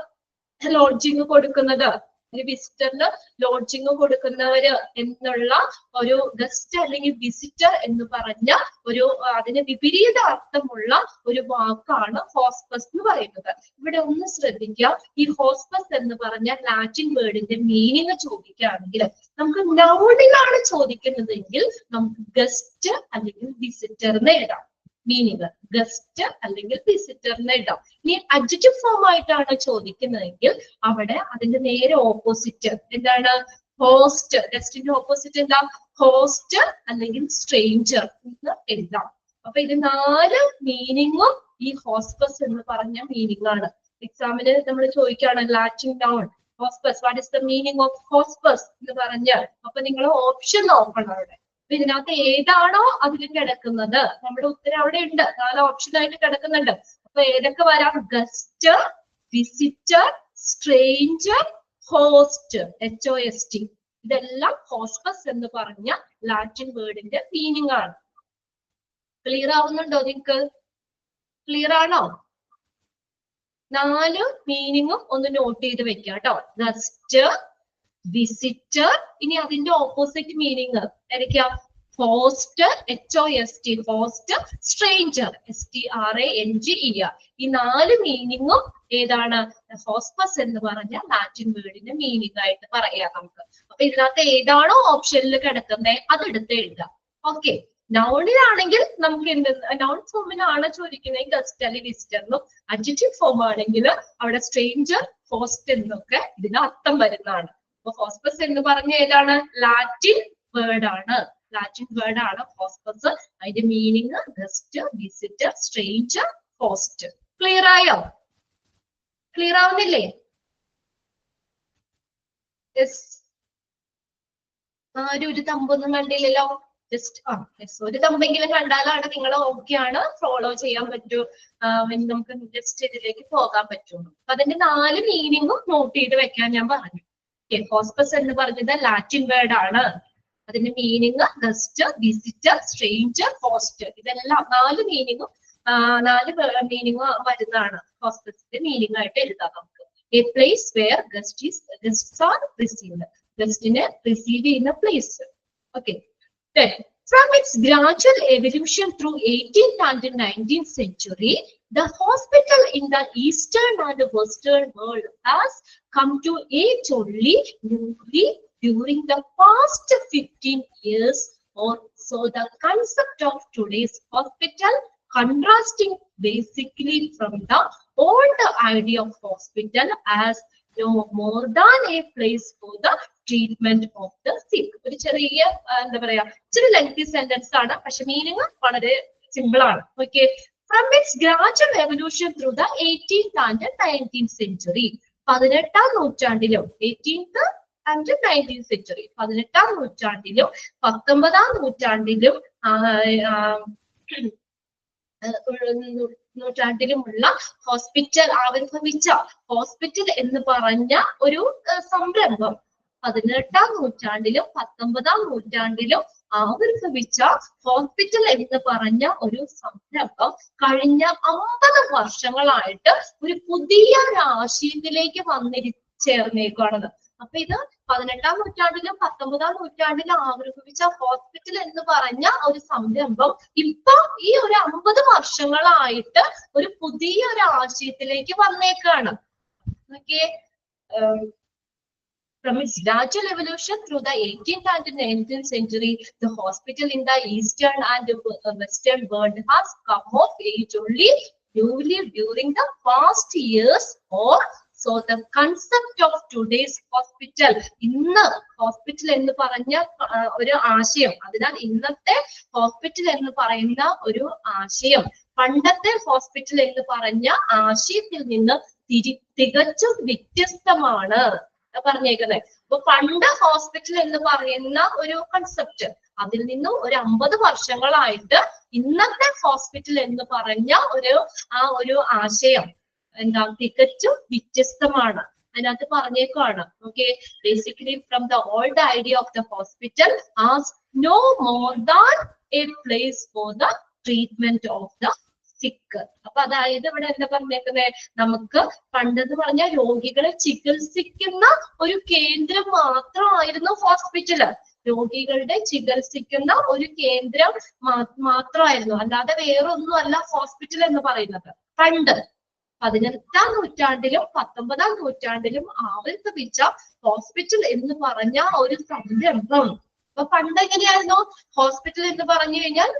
ലോഡ്ജിങ് കൊടുക്കുന്നത്, ഒരു വിസിറ്ററിന് ലോഡ്ജിങ് കൊടുക്കുന്നവര് എന്നുള്ള ഒരു ഗസ്റ്റ് അല്ലെങ്കിൽ വിസിറ്റർ എന്ന് പറഞ്ഞ ഒരു അതിന് വിപരീത അർത്ഥമുള്ള ഒരു വാക്കാണ് ഹോസ്പസ് എന്ന് പറയുന്നത്. ഇവിടെ ഒന്ന് ശ്രദ്ധിക്കാം, ഈ ഹോസ്പസ് എന്ന് പറഞ്ഞ ലാറ്റിൻ വേർഡിന്റെ മീനിങ് ചോദിക്കുകയാണെങ്കിൽ നമുക്ക് നൗണിലാണ് ചോദിക്കുന്നതെങ്കിൽ നമുക്ക് ഗസ്റ്റ് അല്ലെങ്കിൽ വിസിറ്റർ എന്ന് എഴുതാം. മീനിങ് ഗസ്റ്റ് അല്ലെങ്കിൽ വിസിറ്ററിന് ഇടാം. ഇനി അഡ്ജക്റ്റീവ് ഫോം ആയിട്ടാണ് ചോദിക്കുന്നതെങ്കിൽ അവിടെ അതിന്റെ നേരെ ഓപ്പോസിറ്റ് എന്താണ്? ഹോസ്റ്റ്. ഗസ്റ്റിന്റെ ഓപ്പോസിറ്റ് എന്താ? ഹോസ്റ്റ് അല്ലെങ്കിൽ സ്ട്രേഞ്ചർ എന്ന് എഴുതാം. അപ്പൊ ഇത് 4 മീനിങ്ങും ഈ ഹോസ്പസ് എന്ന് പറഞ്ഞ മീനിങ് ആണ്. എക്സാമിന് നമ്മൾ ചോദിക്കുകയാണ് Latin noun hospes, what is the meaning of hospes എന്ന് പറഞ്ഞാൽ അപ്പൊ നിങ്ങൾ ഓപ്ഷൻ നോക്കണം അവിടെ. ഇതിനകത്ത് ഏതാണോ അതിൽ കിടക്കുന്നത്, നമ്മുടെ ഉത്തരം അവിടെ ഉണ്ട്, 4 ഓപ്ഷൻ ആയിട്ട് കിടക്കുന്നുണ്ട്. അപ്പൊ ഏതൊക്കെ വരാം? Guest, visitor, stranger, host, HOST. ഇതെല്ലാം ഹോസ്പസ് എന്ന് പറഞ്ഞ ലാറ്റിൻ വേർഡിന്റെ മീനിങ് ആണ്. ക്ലിയർ ആവുന്നുണ്ടോ നിങ്ങൾക്ക്? ക്ലിയർ ആണോ? 4 മീനിങ്ങും ഒന്ന് നോട്ട് ചെയ്ത് വെക്കുക കേട്ടോ. ഗസ്റ്റ്, വിസിറ്റർ, ഇനി അതിന്റെ ഓപ്പോസിറ്റ് മീനിങ് ഏതൊക്കെയാ? Host, HOST, host, stranger, STRANGER. ഈ 4 മീനിങ്ങും ഏതാണ്? ഹോസ്പസ് എന്ന് പറഞ്ഞ ലാറ്റിൻ വേർഡിന്റെ മീനിങ് ആയിട്ട് പറയാം നമുക്ക്. അപ്പൊ ഇതിനകത്ത് ഏതാണോ ഓപ്ഷനിൽ കിടക്കുന്നത് അതെടുത്ത് എഴുതാം. ഓക്കെ. നൗണിലാണെങ്കിൽ നമുക്ക് എന്ത്, നൗൺ ഫോമിലാണ് ചോദിക്കുന്നത് ഗസ്റ്റ് അല്ലെങ്കിൽ വിസിറ്റർ എന്നും, അഡ്ജക്റ്റീവ് ഫോം ആണെങ്കിൽ അവിടെ സ്ട്രേഞ്ചർ, ഹോസ്റ്റ് എന്നൊക്കെ ഇതിന് അർത്ഥം വരുന്നതാണ്. അപ്പൊ ഹോസ്പസ് എന്ന് പറഞ്ഞ ഏതാണ്? ലാറ്റിൻ വേർഡ് ആണ്. ലാറ്റിൻ വേർഡ് ആണ് ഹോസ്പസ്. അതിന്റെ meaning guest, visitor, stranger, host. Clear ആയോ? ക്ലിയർ ആവുന്നില്ലേ? ആരും ഒരു തമ്പൊന്നും കണ്ടില്ലല്ലോ. ജസ്റ്റ് ഒരു തമ്പെങ്കിലും കണ്ടാലാണ് നിങ്ങൾ ഓക്കെ ആണ്, ഫോളോ ചെയ്യാൻ പറ്റൂ, നമുക്ക് ജസ്റ്റ് ഇതിലേക്ക് പോകാൻ പറ്റുള്ളൂ. അപ്പൊ അതിന്റെ 4 മീനിങ്ങും നോട്ട് ചെയ്ത് വെക്കാൻ ഞാൻ പറഞ്ഞു. ഹോസ്പസ് എന്ന് പറഞ്ഞത് ലാറ്റിൻ വേർഡ് ആണ്. അതിന്റെ meaning guest, visitor, stranger, host. ഇതെല്ലാം 4 മീനിങ്ങും 4 മീനിങ് വരുന്നതാണ് ഹോസ്പസിന്റെ മീനിങ് ആയിട്ട് എഴുതാം നമുക്ക്. A place where guests are received. ഗസ്റ്റിനെ റിസീവ് ചെയ്യുന്ന place. Okay. From its gradual evolution through 18th and 19th century, the hospital in the eastern and western world has come to age only newly during the past 15 years or so. The concept of today's hospital contrasting basically from the old idea of hospital as no more than a place for the treatment of the sick. ഒരു ചെറിയ എന്താ പറയാ, ഇച്ചിരി lengthy sentence ആണ്, പക്ഷെ meaning വളരെ simple ആണ്. Okay. From its gradual evolution through the 18th and 19th century, 18ാം നൂറ്റാണ്ടിലും 18th and 19th century, 18ാം നൂറ്റാണ്ടിലും 19ാം നൂറ്റാണ്ടിലും നൂറ്റാണ്ടിലുമുള്ള ഹോസ്പിറ്റൽ ആവിർഭവിച്ച ഹോസ്പിറ്റൽ എന്ന് പറഞ്ഞ ഒരു സംരംഭം 18ാം നൂറ്റാണ്ടിലും 19ാം നൂറ്റാണ്ടിലും ആവിർഭവിച്ച ഹോസ്പിറ്റൽ എന്ന് പറഞ്ഞ ഒരു സംരംഭം കഴിഞ്ഞ 50 വർഷങ്ങളായിട്ട് ഒരു പുതിയ ആശയത്തിലേക്ക് ചേർന്നേക്കാണത്. അപ്പൊ ഇത് 18ാം നൂറ്റാണ്ടിലും 19ാം നൂറ്റാണ്ടിലും ആവിർഭവിച്ച ഹോസ്പിറ്റൽ എന്ന് പറഞ്ഞ ഒരു സംരംഭം ഇപ്പൊ ഈ ഒരു 50 വർഷങ്ങളായിട്ട് ഒരു പുതിയ ഒരു ആശയത്തിലേക്ക് വന്നേക്കാണ്. Okay. From its gradual evolution through the 18th and 19th century, the hospital in the eastern and western world has come of age only newly during the past years or So the concept of today's hospital, ഇന്ന് hospital എന്ന് പറഞ്ഞ ഒരു ആശയം, അതിനാൽ ഇന്നത്തെ hospital എന്ന് പറയുന്ന ഒരു ആശയം പണ്ടത്തെ ഹോസ്പിറ്റൽ എന്ന് പറഞ്ഞ ആശയത്തിൽ നിന്ന് തികച്ചും വ്യത്യസ്തമാണ് പറഞ്ഞേക്കുന്നത്. അപ്പൊ പണ്ട് ഹോസ്പിറ്റൽ എന്ന് പറയുന്ന ഒരു കൺസെപ്റ്റ്, അതിൽ നിന്നും ഒരു 50 വർഷങ്ങളായിട്ട് ഇന്നത്തെ ഹോസ്പിറ്റൽ എന്ന് പറഞ്ഞ ഒരു ആശയം എന്താ തികച്ചും വ്യത്യസ്തമാണ്. അതിനകത്ത് പറഞ്ഞേക്കുവാണ്. Okay, basically from the old idea of the hospital as no more than a place for the treatment of the sick. അപ്പൊ അതായത് ഇവിടെ എന്താ പറഞ്ഞേക്കുന്നത്, നമുക്ക് പണ്ടെന്ന് പറഞ്ഞാൽ രോഗികളെ ചികിത്സിക്കുന്ന ഒരു കേന്ദ്രം മാത്രമായിരുന്നു ഹോസ്പിറ്റല്. രോഗികളുടെ ചികിത്സിക്കുന്ന ഒരു കേന്ദ്രം മാത്രമായിരുന്നു, അല്ലാതെ വേറൊന്നും അല്ല ഹോസ്പിറ്റൽ എന്ന് പറയുന്നത്. പണ്ട് 18ാം നൂറ്റാണ്ടിലും 19ാം നൂറ്റാണ്ടിലും ആവിർഭവിച്ച ഹോസ്പിറ്റൽ എന്ന് പറഞ്ഞ ഒരു സംരംഭം. അപ്പൊ പണ്ട് എങ്ങനെയായിരുന്നു, ഹോസ്പിറ്റൽ എന്ന് പറഞ്ഞു കഴിഞ്ഞാൽ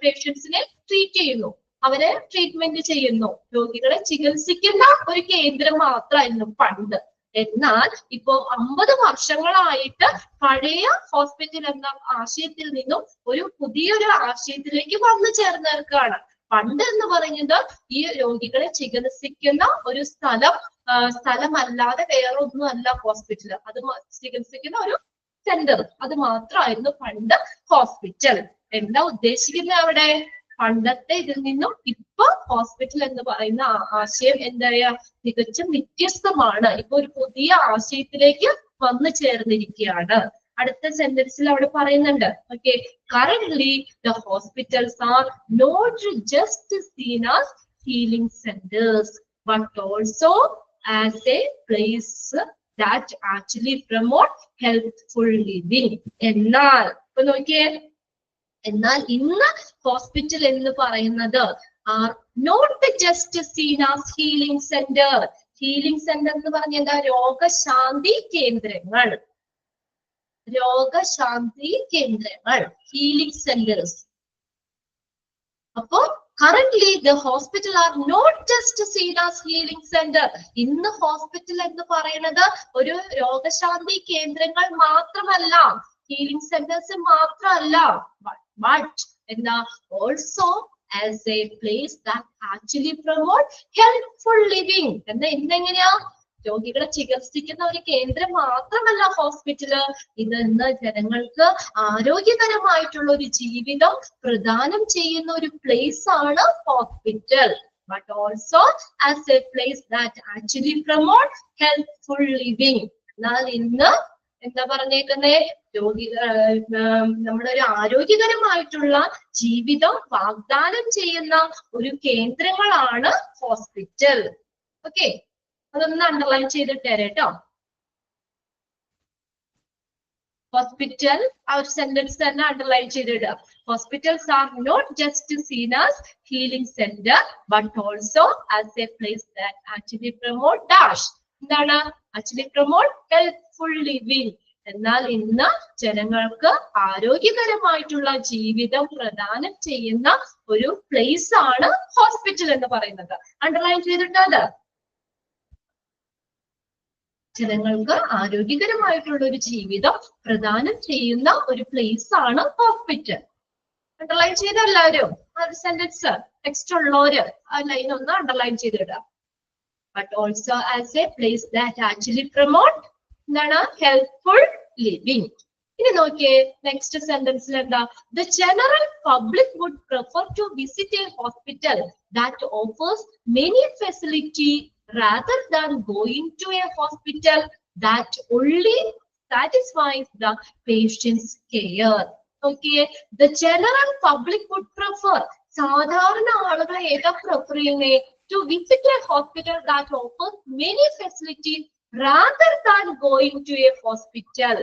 പേഷ്യൻസിനെ ട്രീറ്റ് ചെയ്യുന്നു, അവരെ ട്രീറ്റ്മെന്റ് ചെയ്യുന്നു, രോഗികളെ ചികിത്സിക്കുന്ന ഒരു കേന്ദ്രം മാത്രമായിരുന്നു പണ്ട്. എന്നാൽ ഇപ്പോ 50 വർഷങ്ങളായിട്ട് പഴയ ഹോസ്പിറ്റൽ എന്ന ആശയത്തിൽ നിന്നും ഒരു പുതിയൊരു ആശയത്തിലേക്ക് വന്നു ചേർന്നേർക്കാണ്. പണ്ട് എന്ന് പറയുന്നത് ഈ രോഗികളെ ചികിത്സിക്കുന്ന ഒരു സ്ഥലമല്ലാതെ വേറെ ഒന്നും അല്ല ഹോസ്പിറ്റൽ, അത് ചികിത്സിക്കുന്ന ഒരു സെന്റർ, അത് മാത്രമായിരുന്നു പണ്ട് ഹോസ്പിറ്റൽ. എന്താ ഉദ്ദേശിക്കുന്നത് അവിടെ, പണ്ടത്തെ ഇതിൽ നിന്നും ഇപ്പൊ ഹോസ്പിറ്റൽ എന്ന് പറയുന്ന ആശയം എന്താ പറയാ തികച്ചും വ്യത്യസ്തമാണ്. ഇപ്പൊ ഒരു പുതിയ ആശയത്തിലേക്ക് വന്നു ചേർന്നിരിക്കുകയാണ്. അടുത്ത സെന്റൻസിൽ അവിടെ പറയുന്നുണ്ട്. Okay, currently the hospitals are not just seen as healing centres but also as a place that actually promote healthful living. എന്നാൽ ഇപ്പൊ നോക്കിയേ, എന്നാൽ ഇന്ന് ഹോസ്പിറ്റൽ എന്ന് പറയുന്നത് are not just seen as healing centre. Healing centre എന്ന് പറഞ്ഞ എന്താ, രോഗശാന്തി കേന്ദ്രങ്ങൾ, രോഗശാന്തി കേന്ദ്രങ്ങൾ, ഹീലിംഗ് സെന്റേഴ്സ്. അപ്പോ currently the hospital are not just seen as healing centre. ഇന്ന് ഹോസ്പിറ്റൽ എന്ന് പറയുന്നത് ഒരു രോഗശാന്തി കേന്ദ്രങ്ങൾ മാത്രമല്ല, ഹീലിംഗ് സെന്റേഴ്സ് മാത്രമല്ല, ബട്ട് എന്താ also as a place that actually promote healthful living. എങ്ങനെയാ, രോഗികളെ ചികിത്സിക്കുന്ന ഒരു കേന്ദ്രം മാത്രമല്ല ഹോസ്പിറ്റല്, ഇന്ന് ജനങ്ങൾക്ക് ആരോഗ്യകരമായിട്ടുള്ള ഒരു ജീവിതം പ്രദാനം ചെയ്യുന്ന ഒരു പ്ലേസ് ആണ് hospital. But also as a place that actually promote healthful living. എന്നാൽ ഇന്ന് എന്താ പറഞ്ഞേക്കുന്നേ, നമ്മുടെ ഒരു ആരോഗ്യകരമായിട്ടുള്ള ജീവിതം വാഗ്ദാനം ചെയ്യുന്ന ഒരു കേന്ദ്രങ്ങളാണ് ഹോസ്പിറ്റൽ. ഓക്കെ, അതൊന്ന് അണ്ടർലൈൻ ചെയ്തിട്ടേ കേട്ടോ. ഹോസ്പിറ്റൽ ആ ഒരു സെന്റൻസ് തന്നെ അണ്ടർലൈൻ ചെയ്തിടുക. Hospitals are not just seen as healing centre but also as a place that actually promote dash. എന്താണ്, ആക്ച്വലി പ്രൊമോട്ട് ഹെൽത്ത്ഫുൾ ലിവിംഗ്. എന്നാൽ ഇന്ന് ജനങ്ങൾക്ക് ആരോഗ്യകരമായിട്ടുള്ള ജീവിതം പ്രദാനം ചെയ്യുന്ന ഒരു പ്ലേസ് ആണ് ഹോസ്പിറ്റൽ എന്ന് പറയുന്നത്. അണ്ടർലൈൻ ചെയ്തിട്ടത്, ജനങ്ങൾക്ക് ആരോഗ്യകരമായിട്ടുള്ള ഒരു ജീവിതം പ്രദാനം ചെയ്യുന്ന ഒരു പ്ലേസ് ആണ് ഹോസ്പിറ്റൽ. അണ്ടർലൈൻ ചെയ്ത എല്ലാവരും ആ ഒരു സെന്റൻസ് ടെക്സ്റ്റ് ഉള്ളവര് ആ ലൈൻ ഒന്ന് അണ്ടർലൈൻ ചെയ്തിടുക. But also as a place that actually promote എന്താണ് ഹെൽത്ത്ഫുൾ ലിവിംഗ്. ഇനി നോക്കിയേ, നെക്സ്റ്റ് സെന്റൻസിൽ എന്താ, the general public would prefer to visit a hospital that offers many facility rather than going to a hospital that only satisfies the patient's care. Okay, the general public would prefer, സാധാരണ ആളുകൾ ഏതാ prefer ചെയ്യുന്നേ, to visit a hospital that offers many facilities rather than going to a hospital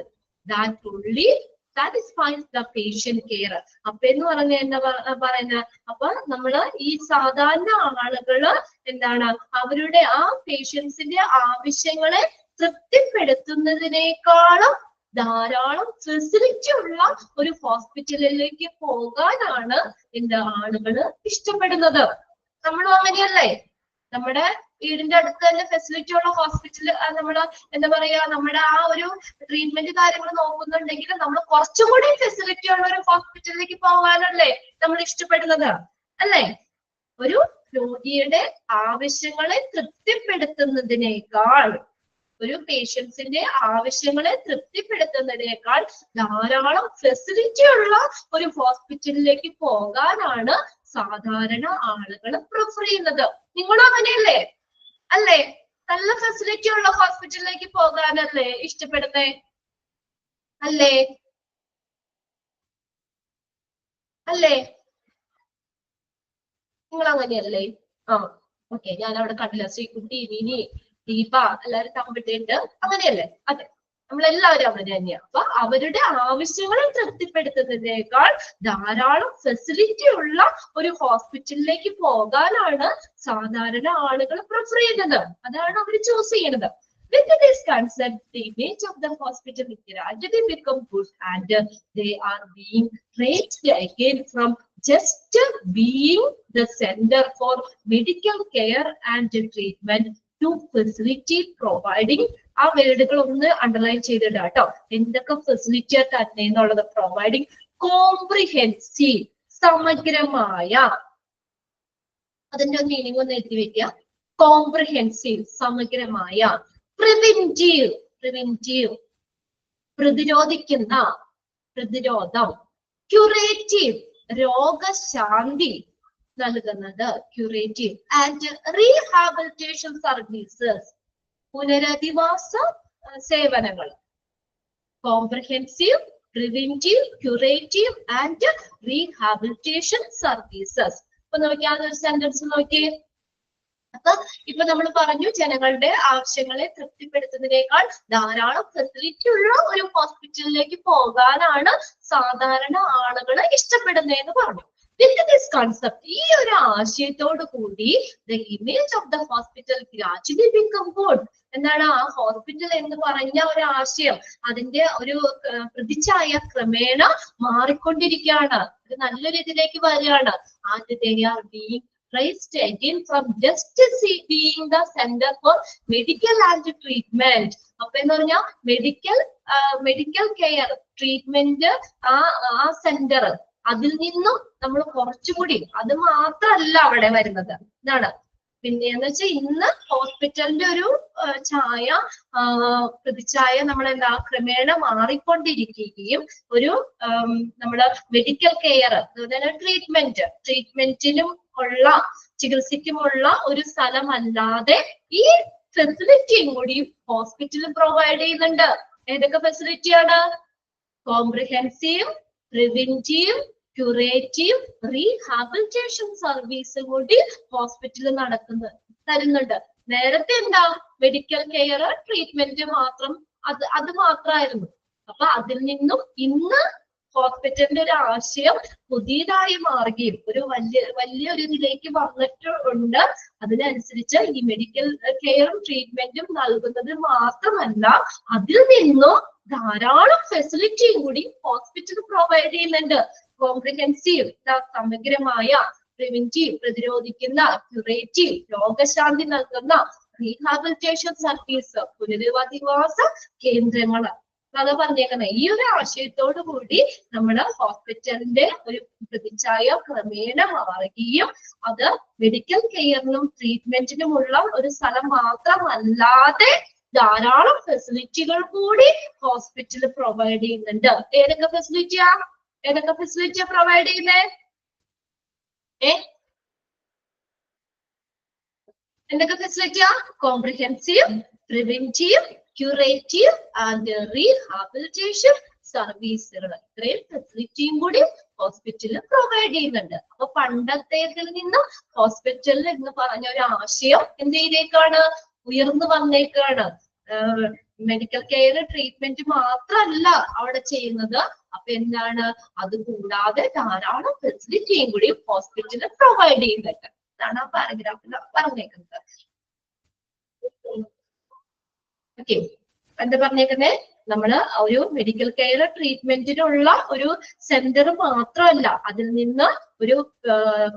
that only satisfies the patient care. അപ്പൊ എന്ന് പറഞ്ഞ എന്താ പറയുന്നത്, അപ്പൊ നമ്മള് ഈ സാധാരണ ആളുകള് എന്താണ് അവരുടെ ആ പേഷ്യൻസിന്റെ ആവശ്യങ്ങളെ തൃപ്തിപ്പെടുത്തുന്നതിനേക്കാളും ധാരാളം ഫെസിലിറ്റി ഉള്ള ഒരു ഹോസ്പിറ്റലിലേക്ക് പോകാനാണ് എന്താ ആളുകള് ഇഷ്ടപ്പെടുന്നത്. നമ്മളും അങ്ങനെയല്ലേ, നമ്മുടെ വീടിന്റെ അടുത്ത് തന്നെ ഫെസിലിറ്റി ഉള്ള ഹോസ്പിറ്റൽ നമ്മള് എന്താ പറയാ നമ്മുടെ ആ ഒരു ട്രീറ്റ്മെന്റ് കാര്യങ്ങൾ നോക്കുന്നുണ്ടെങ്കിൽ നമ്മൾ കുറച്ചും കൂടി ഫെസിലിറ്റി ഉള്ള ഒരു ഹോസ്പിറ്റലിലേക്ക് പോകാനല്ലേ നമ്മൾ ഇഷ്ടപ്പെടുന്നത് അല്ലേ? ഒരു രോഗിയുടെ ആവശ്യങ്ങളെ തൃപ്തിപ്പെടുത്തുന്നതിനേക്കാൾ ഒരു പേഷ്യൻസിന്റെ ആവശ്യങ്ങളെ തൃപ്തിപ്പെടുത്തുന്നതിനേക്കാൾ ധാരാളം ഫെസിലിറ്റി ഉള്ള ഒരു ഹോസ്പിറ്റലിലേക്ക് പോകാനാണ് സാധാരണ ആളുകൾ പ്രിഫർ ചെയ്യുന്നത്. നിങ്ങളും അങ്ങനെയല്ലേ? അല്ലേ? നല്ല ഫെസിലിറ്റി ഉള്ള ഹോസ്പിറ്റലിലേക്ക് പോകാനല്ലേ ഇഷ്ടപ്പെടുന്നേ? അല്ലേ? അല്ലേ? നിങ്ങൾ അങ്ങനെയല്ലേ? ഓക്കെ, ഞാൻ അവിടെ കണ്ടില്ല, ശ്രീകുട്ടി, മിനി, ദീപ എല്ലാവരും തമ്പിട്ടുണ്ട്, അങ്ങനെയല്ലേ? അതെ, നമ്മളെല്ലാവരും അങ്ങനെ തന്നെയാ. അപ്പൊ അവരുടെ ആവശ്യങ്ങളെ തൃപ്തിപ്പെടുത്തുന്നതിനേക്കാൾ ധാരാളം ഫെസിലിറ്റി ഉള്ള ഒരു ഹോസ്പിറ്റലിലേക്ക് പോകാനാണ് സാധാരണ ആളുകൾ പ്രിഫർ ചെയ്യുന്നത്. അതാണ് അവർ ചൂസ് ചെയ്യുന്നത്. With this concept, the image of the hospital gradually become good and they are being raised again from just being the center for medical care and treatment to facility providing. ആ വേർഡുകൾ ഒന്ന് underline ചെയ്തിടാം കേട്ടോ. എന്തൊക്കെ facility തന്നെ എന്നുള്ളത്. Providing comprehensive, സമഗ്രമായ, അതിന്റെ meaning ഒന്ന് എഴുതി വെക്കുക. കോംപ്രിഹെൻസീവ്, സമഗ്രമായ. പ്രിവെന്റീവ്, പ്രിവെന്റീവ്, പ്രതിരോധിക്കുന്ന, പ്രതിരോധം. ക്യൂറേറ്റീവ്, രോഗശാന്തി നൽകുന്നത്, ക്യൂറേറ്റീവ്. ആൻഡ് റീഹാബിലിറ്റേഷൻ സർവീസസ്, പുനരധിവാസ സേവനങ്ങൾ. Comprehensive, preventive, curative and rehabilitation services. അപ്പൊ നോക്കിയാ അതൊരു സെന്റൻസ് നോക്കിയേ. അപ്പൊ ഇപ്പൊ നമ്മൾ പറഞ്ഞു, ജനങ്ങളുടെ ആവശ്യങ്ങളെ തൃപ്തിപ്പെടുത്തുന്നതിനേക്കാൾ ധാരാളം ഫെസിലിറ്റി ഉള്ള ഒരു ഹോസ്പിറ്റലിലേക്ക് പോകാനാണ് സാധാരണ ആളുകൾ ഇഷ്ടപ്പെടുന്നതെന്ന് പറഞ്ഞു. With this concept, ഈ ഒരു ആശയത്തോടു കൂടി the image of the hospital gradually become good. എന്താണ് ആ ഹോസ്പിറ്റൽ എന്ന് പറഞ്ഞ ഒരു ആശയം, അതിന്റെ ഒരു പ്രതിച്ഛായ ക്രമേണ മാറിക്കൊണ്ടിരിക്കുകയാണ്, ഒരു നല്ലൊരു ഇതിലേക്ക് വരികയാണ്. And they are being raised again from just being the center for medical and treatment. അപ്പൊ എന്ന് പറഞ്ഞാൽ മെഡിക്കൽ കെയർ, ട്രീറ്റ്മെന്റ്, ആ സെന്റർ, അതിൽ നിന്നും നമ്മൾ കുറച്ചുകൂടി, അത് മാത്രമല്ല അവിടെ വരുന്നത്. ഇതാണ് പിന്നെ എന്ന് വെച്ചാൽ ഇന്ന് ഹോസ്പിറ്റലിന്റെ ഒരു പ്രതിച്ഛായ നമ്മൾ എന്താ ക്രമേണ മാറിക്കൊണ്ടിരിക്കുകയും ഒരു നമ്മുടെ മെഡിക്കൽ കെയർ, അതുപോലെ ട്രീറ്റ്മെന്റിനും ഉള്ള, ചികിത്സയ്ക്കുമുള്ള ഒരു സ്ഥലമല്ലാതെ ഈ ഫെസിലിറ്റിയും കൂടി ഹോസ്പിറ്റൽ പ്രൊവൈഡ് ചെയ്യുന്നുണ്ട്. ഏതൊക്കെ ഫെസിലിറ്റിയാണ്? Comprehensive, preventive, curative, rehabilitation service കൂടി ഹോസ്പിറ്റലിൽ തരുന്നുണ്ട്. നേരത്തെ എന്താ മെഡിക്കൽ കെയർ, ട്രീറ്റ്മെന്റ് മാത്രം, അത് മാത്രമായിരുന്നു. അപ്പൊ അതിൽ നിന്നും ഇന്ന് ഹോസ്പിറ്റലിന്റെ ഒരു ആശയം പുതിയതായി മാറുകയും ഒരു വലിയൊരു ഇതിലേക്ക് വന്നിട്ടുണ്ട്. അതിനനുസരിച്ച് ഈ മെഡിക്കൽ കെയറും ട്രീറ്റ്മെന്റും നൽകുന്നത് മാത്രമല്ല, അതിൽ നിന്നും ധാരാളം ഫെസിലിറ്റിയും കൂടി ഹോസ്പിറ്റൽ പ്രൊവൈഡ് ചെയ്യുന്നുണ്ട്. കോംപ്രിഹെൻസീവ്, സമഗ്രമായ. പ്രിവെന്റീവ്, പ്രതിരോധിക്കുന്ന. ക്യൂറേറ്റീവ്, രോഗശാന്തി നൽകുന്ന. റീഹാബിലിറ്റേഷൻ സർവീസ്, പുനരധിവാസ കേന്ദ്രങ്ങൾ. അതാ പറഞ്ഞേക്കുന്നത്. ഈ ഒരു ആശയത്തോടു കൂടി നമ്മുടെ ഹോസ്പിറ്റലിന്റെ ഒരു പ്രതിച്ഛായ ക്രമേണ മാറുകയും അത് മെഡിക്കൽ കെയറിനും ട്രീറ്റ്മെന്റിനുമുള്ള ഒരു സ്ഥലം മാത്രമല്ലാതെ ധാരാളം ഫെസിലിറ്റികൾ കൂടി ഹോസ്പിറ്റൽ പ്രൊവൈഡ് ചെയ്യുന്നുണ്ട്. ഏതൊക്കെ ഫെസിലിറ്റിയാ പ്രൊവൈഡ് ചെയ്യുന്നേ? എന്തൊക്കെ ഫെസിലിറ്റിയാ? Comprehensive, preventive, curative and rehabilitation സർവീസുകൾ. ഇത്രയും ഫെസിലിറ്റിയും കൂടി ഹോസ്പിറ്റലിൽ പ്രൊവൈഡ് ചെയ്യുന്നുണ്ട്. അപ്പൊ പണ്ടത്തേതിൽ നിന്നും ഹോസ്പിറ്റലിൽ എന്ന് പറഞ്ഞ ഒരു ആശയം എന്തിലേക്കാണ് ഉയർന്നു വന്നേക്കാണ്. മെഡിക്കൽ കെയർ, ട്രീറ്റ്മെന്റ് മാത്രമല്ല അവിടെ ചെയ്യുന്നത്. അപ്പൊ എന്താണ്, അത് കൂടാതെ ധാരാളം ഫെസിലിറ്റിയും കൂടി ഹോസ്പിറ്റലിൽ പ്രൊവൈഡ് ചെയ്യുന്നുണ്ട്. ഇതാണ് ആ പാരഗ്രാഫിൽ പറഞ്ഞേക്കുന്നത്. ഓക്കെ, എന്താ പറഞ്ഞേക്കുന്നേ? നമ്മള് ഒരു മെഡിക്കൽ കെയർ, ട്രീറ്റ്മെന്റിനുള്ള ഒരു സെന്റർ മാത്രമല്ല, അതിൽ നിന്ന് ഒരു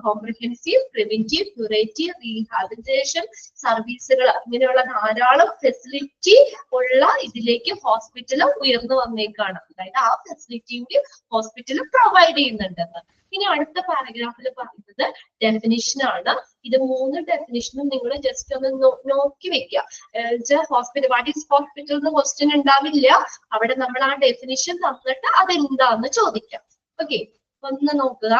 കോംപ്രിഹെൻസീവ് പ്രിവെന്റീവ് ക്യൂറേറ്റീവ് റീഹാബിലിറ്റേഷൻ സർവീസുകൾ ഇങ്ങനെയുള്ള ധാരാളം ഫെസിലിറ്റി ഉള്ള ഇതിലേക്ക് ഹോസ്പിറ്റൽ ഉയർന്നു വന്നേക്കാണ്. അതായത് ആ ഫെസിലിറ്റിയും ഹോസ്പിറ്റൽ പ്രൊവൈഡ് ചെയ്യുന്നുണ്ടെന്ന്. ഇനി അടുത്ത പാരഗ്രാഫിൽ പറയുന്നത് ഡെഫിനിഷൻ ആണ്. ഇത് 3 ഡെഫിനിഷനും നിങ്ങൾ ജസ്റ്റ് ഒന്ന് നോക്കി വെക്കുക. ഹോസ്പിറ്റൽ വാട്ട് ഈസ് ഹോസ്പിറ്റൽ എന്ന് ക്വസ്റ്റ്യൻ ഉണ്ടാവില്ല. അവിടെ നമ്മൾ ആ ഡെഫിനിഷൻ തന്നിട്ട് അതെന്താന്ന് ചോദിക്കാം. ഓക്കെ, ഒന്ന് നോക്കുക.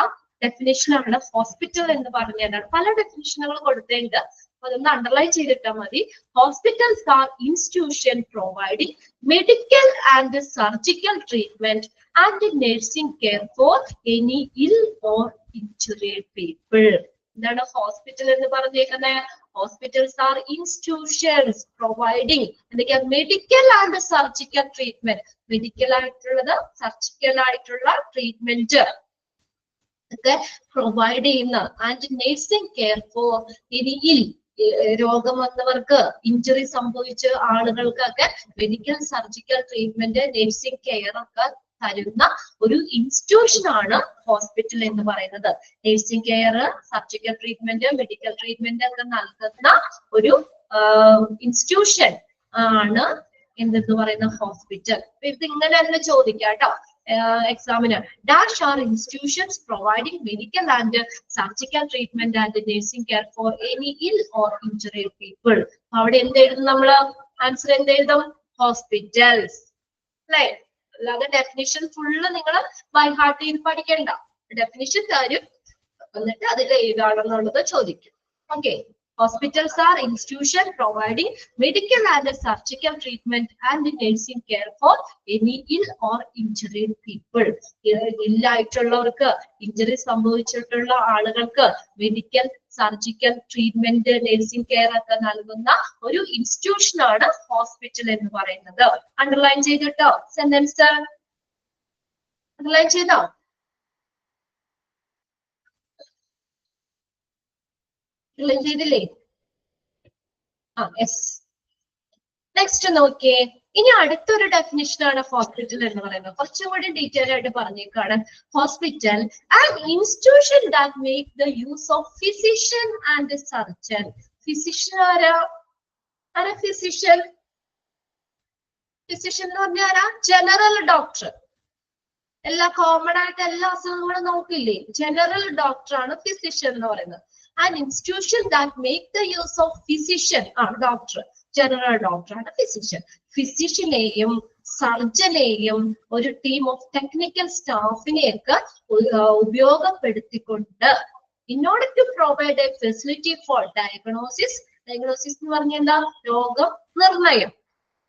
ഡെഫിനിഷൻ ആണ് ഹോസ്പിറ്റൽ എന്ന് പറഞ്ഞതാണ്. പല ഡെഫിനിഷനുകൾ കൊടുത്തേണ്ട്, അതൊന്ന് അണ്ടർലൈൻ ചെയ്തിട്ടാൽ മതി. Hospitals are institution providing medical and surgical treatment and nursing care for any ill or injured people. എന്താണ് ഹോസ്പിറ്റൽ എന്ന് പറഞ്ഞേക്കുന്നത്? ഹോസ്പിറ്റൽസ് ആർ ഇൻസ്റ്റിറ്റ്യൂഷൻസ് പ്രൊവൈഡിങ് എന്തൊക്കെയാ? Medical and surgical treatment. Medical ആയിട്ടുള്ളത്, സർജിക്കൽ ആയിട്ടുള്ള ട്രീറ്റ്മെന്റ് ഒക്കെ പ്രൊവൈഡ് ചെയ്യുന്ന and nursing care for any ഇൽ രോഗം വന്നവർക്ക്, ഇഞ്ചുറി സംഭവിച്ച ആളുകൾക്കൊക്കെ medical surgical treatment, nursing care ഒക്കെ തരുന്ന ഒരു ഇൻസ്റ്റിറ്റ്യൂഷൻ ആണ് ഹോസ്പിറ്റൽ എന്ന് പറയുന്നത്. Nursing care, surgical treatment, medical treatment ഒക്കെ നൽകുന്ന ഒരു ഇൻസ്റ്റിറ്റ്യൂഷൻ ആണ് എന്തെന്ന് പറയുന്ന ഹോസ്പിറ്റൽ. ഇത് ഇങ്ങനെ തന്നെ ചോദിക്കാം കേട്ടോ എക്സാമിന്. Dash are institutions providing medical and surgical treatment and nursing care for any ill or injured people. അവിടെ എന്തെഴുതും നമ്മള്? ആൻസർ എന്തെഴുതും? ഹോസ്പിറ്റൽസ് അല്ലെ? അല്ലാതെ ഡെഫിനിഷൻ ഫുള്ള് നിങ്ങൾ ബൈ ഹാർട്ട് ചെയ്ത് പഠിക്കണ്ട. ഡെഫിനിഷൻ തരും, എന്നിട്ട് അതിൽ ഏതാണെന്നുള്ളത് ചോദിക്കും. Okay, hospitals are institution providing medical and surgical treatment and nursing care for any ill or injured people. ഇല്ലായിട്ടുള്ളവർക്ക്, ഇഞ്ചുറി സംഭവിച്ചിട്ടുള്ള ആളുകൾക്ക് medical surgical treatment, nursing care ഒക്കെ നൽകുന്ന ഒരു ഇൻസ്റ്റിറ്റ്യൂഷൻ ആണ് ഹോസ്പിറ്റൽ എന്ന് പറയുന്നത്. അണ്ടർലൈൻ ചെയ്തിട്ടോ? സെന്റൻസ് അണ്ടർലൈൻ ചെയ്തോ? ചെയ്തില്ലേ? യെസ്. നെക്സ്റ്റ് നോക്കിയേ. ഇനി അടുത്തൊരു ഡെഫിനിഷൻ ആണ് ഹോസ്പിറ്റൽ എന്ന് പറയുന്നത്. കുറച്ചുകൂടി ഡീറ്റെയിൽ ആയിട്ട് പറഞ്ഞേക്കാണ്. Hospital and institution that make the use of physician and surgeon. Physician ആരാ? ഫിസിഷ്യൻ? ഫിസിഷ്യൻ എന്ന് പറഞ്ഞാൽ ആരാ? General doctor. എല്ലാ കോമൺ ആയിട്ട് എല്ലാ അസുഖങ്ങളും നോക്കില്ലേ? ജനറൽ ഡോക്ടർ ആണ് ഫിസിഷ്യൻ എന്ന് പറയുന്നത്. An institution that make the use of physician ആണ് ഡോക്ടർ. ജനറൽ ഡോക്ടർ ആണ് ഫിസിഷ്യൻ. ഫിസിഷ്യനെയും സർജനെയും ഒരു ടീം ഓഫ് ടെക്നിക്കൽ സ്റ്റാഫിനെയൊക്കെ ഉപയോഗപ്പെടുത്തിക്കൊണ്ട് in order to provide a facility for diagnosis. Diagnosis എന്ന് പറഞ്ഞാൽ എന്താ? രോഗം നിർണയം,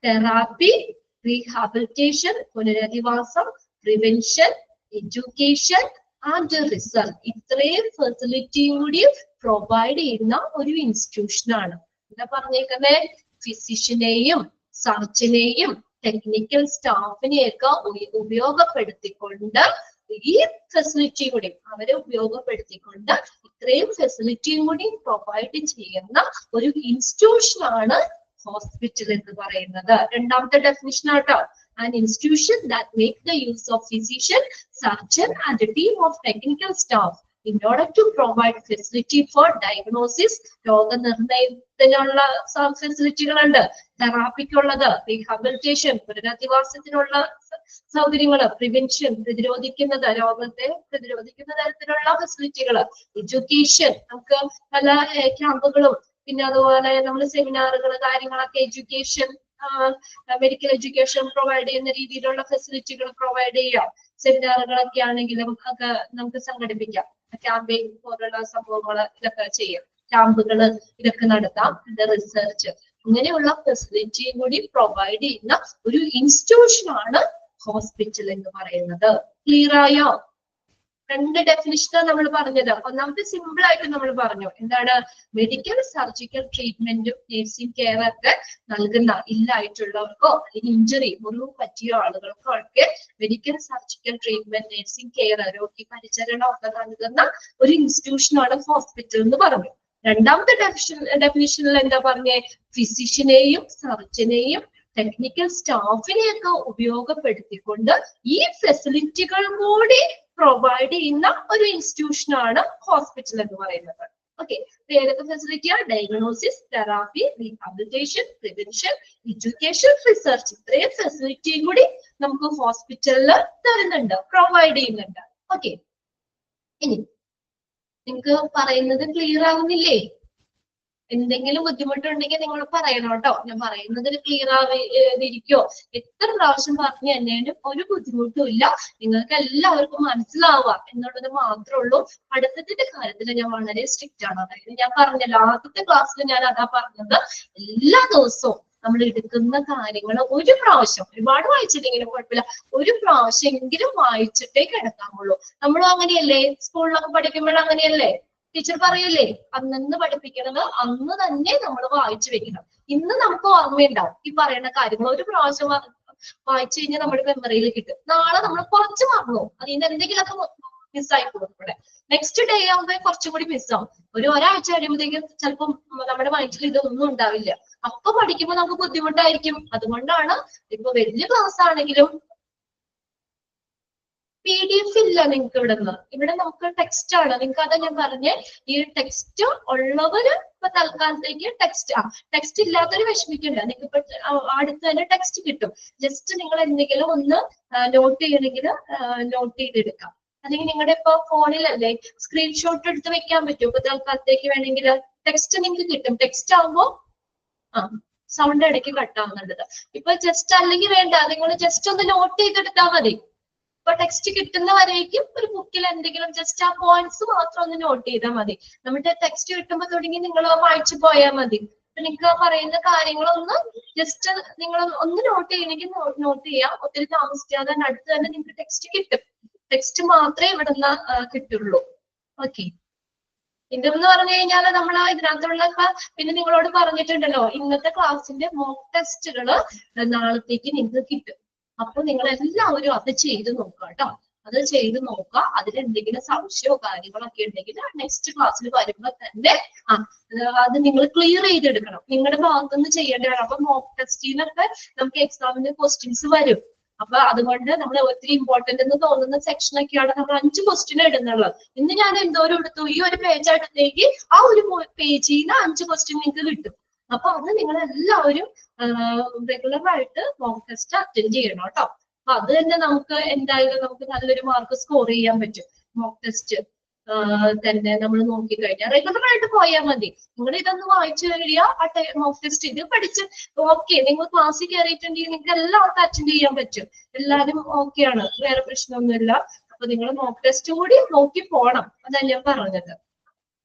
തെറാപ്പി, റീഹാബിലിറ്റേഷൻ പുനരധിവാസം, പ്രിവെൻഷൻ, എഡ്യൂക്കേഷൻ ആൻഡ് റിസർച്ച്. ഇത്രയും ഫെസിലിറ്റിയും കൂടി പ്രൊവൈഡ് ചെയ്യുന്ന ഒരു ഇൻസ്റ്റിറ്റ്യൂഷൻ ആണ്. എന്താ പറഞ്ഞേക്കുന്നത്? ഫിസിഷ്യനെയും സർജനെയും ടെക്നിക്കൽ സ്റ്റാഫിനെയൊക്കെ ഉപയോഗപ്പെടുത്തിക്കൊണ്ട് ഈ ഫെസിലിറ്റി കൂടി അവരെ ഉപയോഗപ്പെടുത്തിക്കൊണ്ട് ഇത്രയും ഫെസിലിറ്റിയും കൂടി പ്രൊവൈഡ് ചെയ്യുന്ന ഒരു ഇൻസ്റ്റിറ്റ്യൂഷൻ ആണ് ഹോസ്പിറ്റൽ എന്ന് പറയുന്നത്. രണ്ടാമത്തെ ഡെഫിനിഷൻ ആട്ടോ. An institution that make the use of physician, surgeon and a team of technical staff in order to provide facility for diagnosis. രോഗനിർണയത്തിനുള്ള ഫെസിലിറ്റികളുണ്ട്, തെറാപ്പിക്കുള്ളത്, റീഹാബിലിറ്റേഷൻ പുനരധിവാസത്തിനുള്ള സൗകര്യങ്ങള്, പ്രിവെൻഷൻ പ്രതിരോധിക്കുന്നത്, രോഗത്തെ പ്രതിരോധിക്കുന്ന തരത്തിലുള്ള ഫെസിലിറ്റികൾ, എഡ്യൂക്കേഷൻ നമുക്ക് പല ക്യാമ്പുകളും പിന്നെ അതുപോലെ നമ്മൾ സെമിനാറുകൾ കാര്യങ്ങളൊക്കെ എഡ്യൂക്കേഷൻ മെഡിക്കൽ എഡ്യൂക്കേഷൻ പ്രൊവൈഡ് ചെയ്യുന്ന രീതിയിലുള്ള ഫെസിലിറ്റികൾ പ്രൊവൈഡ് ചെയ്യാം. സെമിനാറുകളൊക്കെ ആണെങ്കിലും ഒക്കെ നമുക്ക് സംഘടിപ്പിക്കാം. ക്യാമ്പയിൻ പോലുള്ള സംഭവങ്ങൾ ഇതൊക്കെ ചെയ്യാം. ക്യാമ്പുകൾ ഇതൊക്കെ നടത്താം. റിസർച്ച് ഇങ്ങനെയുള്ള ഫെസിലിറ്റിയും കൂടി പ്രൊവൈഡ് ചെയ്യുന്ന ഒരു ഇൻസ്റ്റിറ്റ്യൂഷൻ ആണ് ഹോസ്പിറ്റൽ എന്ന് പറയുന്നത്. ക്ലിയർ ആയോ? രണ്ട് ഡെഫിനിഷനാണ് നമ്മൾ പറഞ്ഞത്. ഒന്നാമത്തെ സിമ്പിൾ ആയിട്ട് നമ്മൾ പറഞ്ഞു എന്താണ്? മെഡിക്കൽ സർജിക്കൽ ട്രീറ്റ്മെന്റും നഴ്സിംഗ് കെയർ ഒക്കെ നൽകുന്ന ഇല്ലായിട്ടുള്ളവർക്കോ അല്ലെങ്കിൽ ഇഞ്ചുറി മുറിവ് പറ്റിയ ആളുകൾക്കോ ഒക്കെ medical surgical treatment, nursing care, രോഗി പരിചരണം ഒക്കെ നൽകുന്ന ഒരു ഇൻസ്റ്റിറ്റ്യൂഷനാണ് ഹോസ്പിറ്റൽ എന്ന് പറഞ്ഞു. രണ്ടാമത്തെ ഡെഫിനിഷനിൽ എന്താ പറഞ്ഞേ? ഫിസിഷ്യനെയും സർജനെയും ടെക്നിക്കൽ സ്റ്റാഫിനെയൊക്കെ ഉപയോഗപ്പെടുത്തിക്കൊണ്ട് ഈ ഫെസിലിറ്റികൾ കൂടി പ്രൊവൈഡ് ചെയ്യുന്ന ഒരു ഇൻസ്റ്റിറ്റ്യൂഷൻ ആണ് ഹോസ്പിറ്റൽ എന്ന് പറയുന്നത്. ഓക്കെ, ഏതൊക്കെ ഫെസിലിറ്റിയാണ്? Diagnosis, therapy, rehabilitation, prevention, education, research. ഇത്രയും ഫെസിലിറ്റിയും കൂടി നമുക്ക് ഹോസ്പിറ്റലിൽ തരുന്നുണ്ട്, പ്രൊവൈഡ് ചെയ്യുന്നുണ്ട്. ഓക്കെ, ഇനി നിങ്ങൾക്ക് പറയുന്നത് ക്ലിയർ ആവുന്നില്ലേ? എന്തെങ്കിലും ബുദ്ധിമുട്ടുണ്ടെങ്കിൽ നിങ്ങൾ പറയണം കേട്ടോ. ഞാൻ പറയുന്നതിന് ക്ലിയർ ആവാതിരിക്കോ? എത്ര പ്രാവശ്യം പറഞ്ഞു തന്നേനും ഒരു ബുദ്ധിമുട്ടും ഇല്ല. നിങ്ങൾക്ക് എല്ലാവർക്കും മനസ്സിലാവുക എന്നുള്ളത് മാത്രമേ ഉള്ളൂ. പഠിത്തത്തിന്റെ കാര്യത്തിൽ ഞാൻ വളരെ സ്ട്രിക്റ്റ് ആണ്. അതായത് ഞാൻ പറഞ്ഞല്ലോ, ആദ്യത്തെ ക്ലാസ്സിൽ ഞാൻ അതാ പറഞ്ഞത്, എല്ലാ ദിവസവും നമ്മൾ എടുക്കുന്ന കാര്യങ്ങൾ ഒരു പ്രാവശ്യം, ഒരുപാട് വായിച്ചില്ലെങ്കിലും കുഴപ്പമില്ല, ഒരു പ്രാവശ്യം എങ്കിലും വായിച്ചിട്ടേ കിടക്കാമുള്ളൂ. നമ്മളും അങ്ങനെയല്ലേ? സ്കൂളിലൊക്കെ പഠിക്കുമ്പോഴും അങ്ങനെയല്ലേ? ടീച്ചർ പറയൂലേ, അന്നു പഠിപ്പിക്കണത് അന്ന് തന്നെ നമ്മൾ വായിച്ചു വെക്കണം. ഇന്ന് നമുക്ക് ഓർമ്മയുണ്ടാവും ഈ പറയുന്ന കാര്യങ്ങൾ. ഒരു പ്രാവശ്യം വായിച്ചു കഴിഞ്ഞാൽ നമ്മുടെ മെമ്മറിയിൽ കിട്ടും. നാളെ നമ്മൾ കുറച്ച് മറന്നു, അതിൽ നിന്ന് എന്തെങ്കിലുമൊക്കെ മിസ്സായി പോകും. ഇവിടെ നെക്സ്റ്റ് ഡേ ആകുമ്പോൾ കുറച്ചും കൂടി മിസ്സാവും. ഒരാഴ്ച കഴിയുമ്പോഴത്തേക്കും ചിലപ്പം നമ്മുടെ മൈൻഡിൽ ഇതൊന്നും ഉണ്ടാവില്ല. അപ്പൊ പഠിക്കുമ്പോൾ നമുക്ക് ബുദ്ധിമുട്ടായിരിക്കും. അതുകൊണ്ടാണ് ഇപ്പൊ വലിയ ക്ലാസ് ആണെങ്കിലും PDF ഇല്ല നിങ്ങൾക്ക് ഇവിടെ നമുക്ക് ടെക്സ്റ്റ് ആണ്. നിങ്ങൾക്ക് അതാ ഞാൻ പറഞ്ഞേ, ഈ ടെക്സ്റ്റ് ഉള്ളവര് ഇപ്പൊ തൽക്കാലത്തേക്ക് ടെക്സ്റ്റ് ഇല്ലാത്തൊരു വിഷമിക്കണ്ട. നിങ്ങൾക്ക് ഇപ്പൊ അടുത്ത് തന്നെ ടെക്സ്റ്റ് കിട്ടും. ജസ്റ്റ് നിങ്ങൾ എന്തെങ്കിലും ഒന്ന് നോട്ട് ചെയ്യണമെങ്കിൽ നോട്ട് ചെയ്തെടുക്കാം. അല്ലെങ്കിൽ നിങ്ങളുടെ ഇപ്പൊ ഫോണിലല്ലേ സ്ക്രീൻഷോട്ട് എടുത്ത് വെക്കാൻ പറ്റും. ഇപ്പൊ തൽക്കാലത്തേക്ക് വേണമെങ്കിൽ ടെക്സ്റ്റ് നിങ്ങൾക്ക് കിട്ടും. ടെക്സ്റ്റ് ആകുമ്പോ സൗണ്ട് ഇടയ്ക്ക് കട്ടാവുന്നുണ്ട്. ഇപ്പൊ ജസ്റ്റ് അല്ലെങ്കിൽ വേണ്ട, നിങ്ങൾ ജസ്റ്റ് ഒന്ന് നോട്ട് ചെയ്തെടുത്താൽ മതി. ഇപ്പൊ ടെക്സ്റ്റ് കിട്ടുന്നവരേക്കും ഒരു ബുക്കിൽ എന്തെങ്കിലും ജസ്റ്റ് ആ പോയിന്റ്സ് മാത്രം ഒന്ന് നോട്ട് ചെയ്താൽ മതി. നമ്മുടെ ടെക്സ്റ്റ് കിട്ടുമ്പോൾ തുടങ്ങി നിങ്ങൾ വായിച്ചു പോയാൽ മതി. അപ്പൊ നിങ്ങൾക്ക് പറയുന്ന കാര്യങ്ങളൊന്ന് ജസ്റ്റ് നിങ്ങൾ ഒന്ന് നോട്ട് ചെയ്യണമെങ്കിൽ നോട്ട് ചെയ്യാം. ഒത്തിരി താമസിക്കാതെ അടുത്ത് തന്നെ നിങ്ങൾക്ക് ടെക്സ്റ്റ് കിട്ടും. ടെക്സ്റ്റ് മാത്രമേ ഇവിടുന്ന് കിട്ടുള്ളൂ. ഓക്കെ, ഇതെന്ന് പറഞ്ഞു കഴിഞ്ഞാൽ നമ്മൾ ഇതിനകത്തുള്ള പിന്നെ നിങ്ങളോട് പറഞ്ഞിട്ടുണ്ടല്ലോ, ഇന്നത്തെ ക്ലാസ്സിന്റെ മോക്ക് ടെസ്റ്റുകൾ നാളത്തേക്ക് നിങ്ങൾക്ക് കിട്ടും. അപ്പൊ നിങ്ങൾ എല്ലാവരും അത് ചെയ്ത് നോക്കുക കേട്ടോ. അത് ചെയ്ത് നോക്കുക. അതിലെന്തെങ്കിലും സംശയമോ കാര്യങ്ങളൊക്കെ ഉണ്ടെങ്കിൽ നെക്സ്റ്റ് ക്ലാസ്സിൽ വരുമ്പോൾ തന്നെ അത് നിങ്ങൾ ക്ലിയർ ചെയ്തെടുക്കണം. നിങ്ങളുടെ ഭാഗത്തുനിന്ന് ചെയ്യേണ്ടതാണ്. അപ്പൊ മോക്ക് ടെസ്റ്റിനൊക്കെ നമുക്ക് എക്സാമിന് ക്വസ്റ്റ്യൻസ് വരും. അപ്പൊ അതുകൊണ്ട് നമ്മൾ ഒത്തിരി ഇമ്പോർട്ടന്റ് എന്ന് തോന്നുന്ന സെക്ഷനൊക്കെയാണ് നമ്മൾ 5 ക്വസ്റ്റ്യൻ ഇടുന്നുള്ളത്. ഇന്ന് ഞാൻ എന്തോരം എടുത്തു, ഈ ഒരു പേജ് അടുത്തേക്ക് ആ ഒരു പേജിൽ നിന്ന് 5 ക്വസ്റ്റ്യൻ നിങ്ങൾക്ക് കിട്ടും. അപ്പൊ അത് നിങ്ങൾ എല്ലാവരും റെഗുലർ ആയിട്ട് മോക്ക് ടെസ്റ്റ് അറ്റൻഡ് ചെയ്യണം കേട്ടോ. അപ്പൊ അത് തന്നെ നമുക്ക് എന്തായാലും നമുക്ക് നല്ലൊരു മാർക്ക് സ്കോർ ചെയ്യാൻ പറ്റും. മോക്ക് ടെസ്റ്റ് തന്നെ നമ്മൾ നോക്കിക്കഴിഞ്ഞാൽ റെഗുലർ ആയിട്ട് പോയാൽ മതി. നിങ്ങൾ ഇതൊന്ന് വായിച്ചു കഴിയുക, മോക്ക് ടെസ്റ്റ് ഇത് പഠിച്ച് ഓക്കെ നിങ്ങൾ ക്ലാസ്സിൽ കയറിയിട്ടുണ്ടെങ്കിൽ നിങ്ങൾക്ക് എല്ലാവർക്കും അറ്റൻഡ് ചെയ്യാൻ പറ്റും. എല്ലാവരും ഓക്കെയാണ്, വേറെ പ്രശ്നമൊന്നുമില്ല. അപ്പൊ നിങ്ങൾ മോക്ക് ടെസ്റ്റ് കൂടി നോക്കി പോണം. അതല്ല ഞാൻ പറഞ്ഞത്.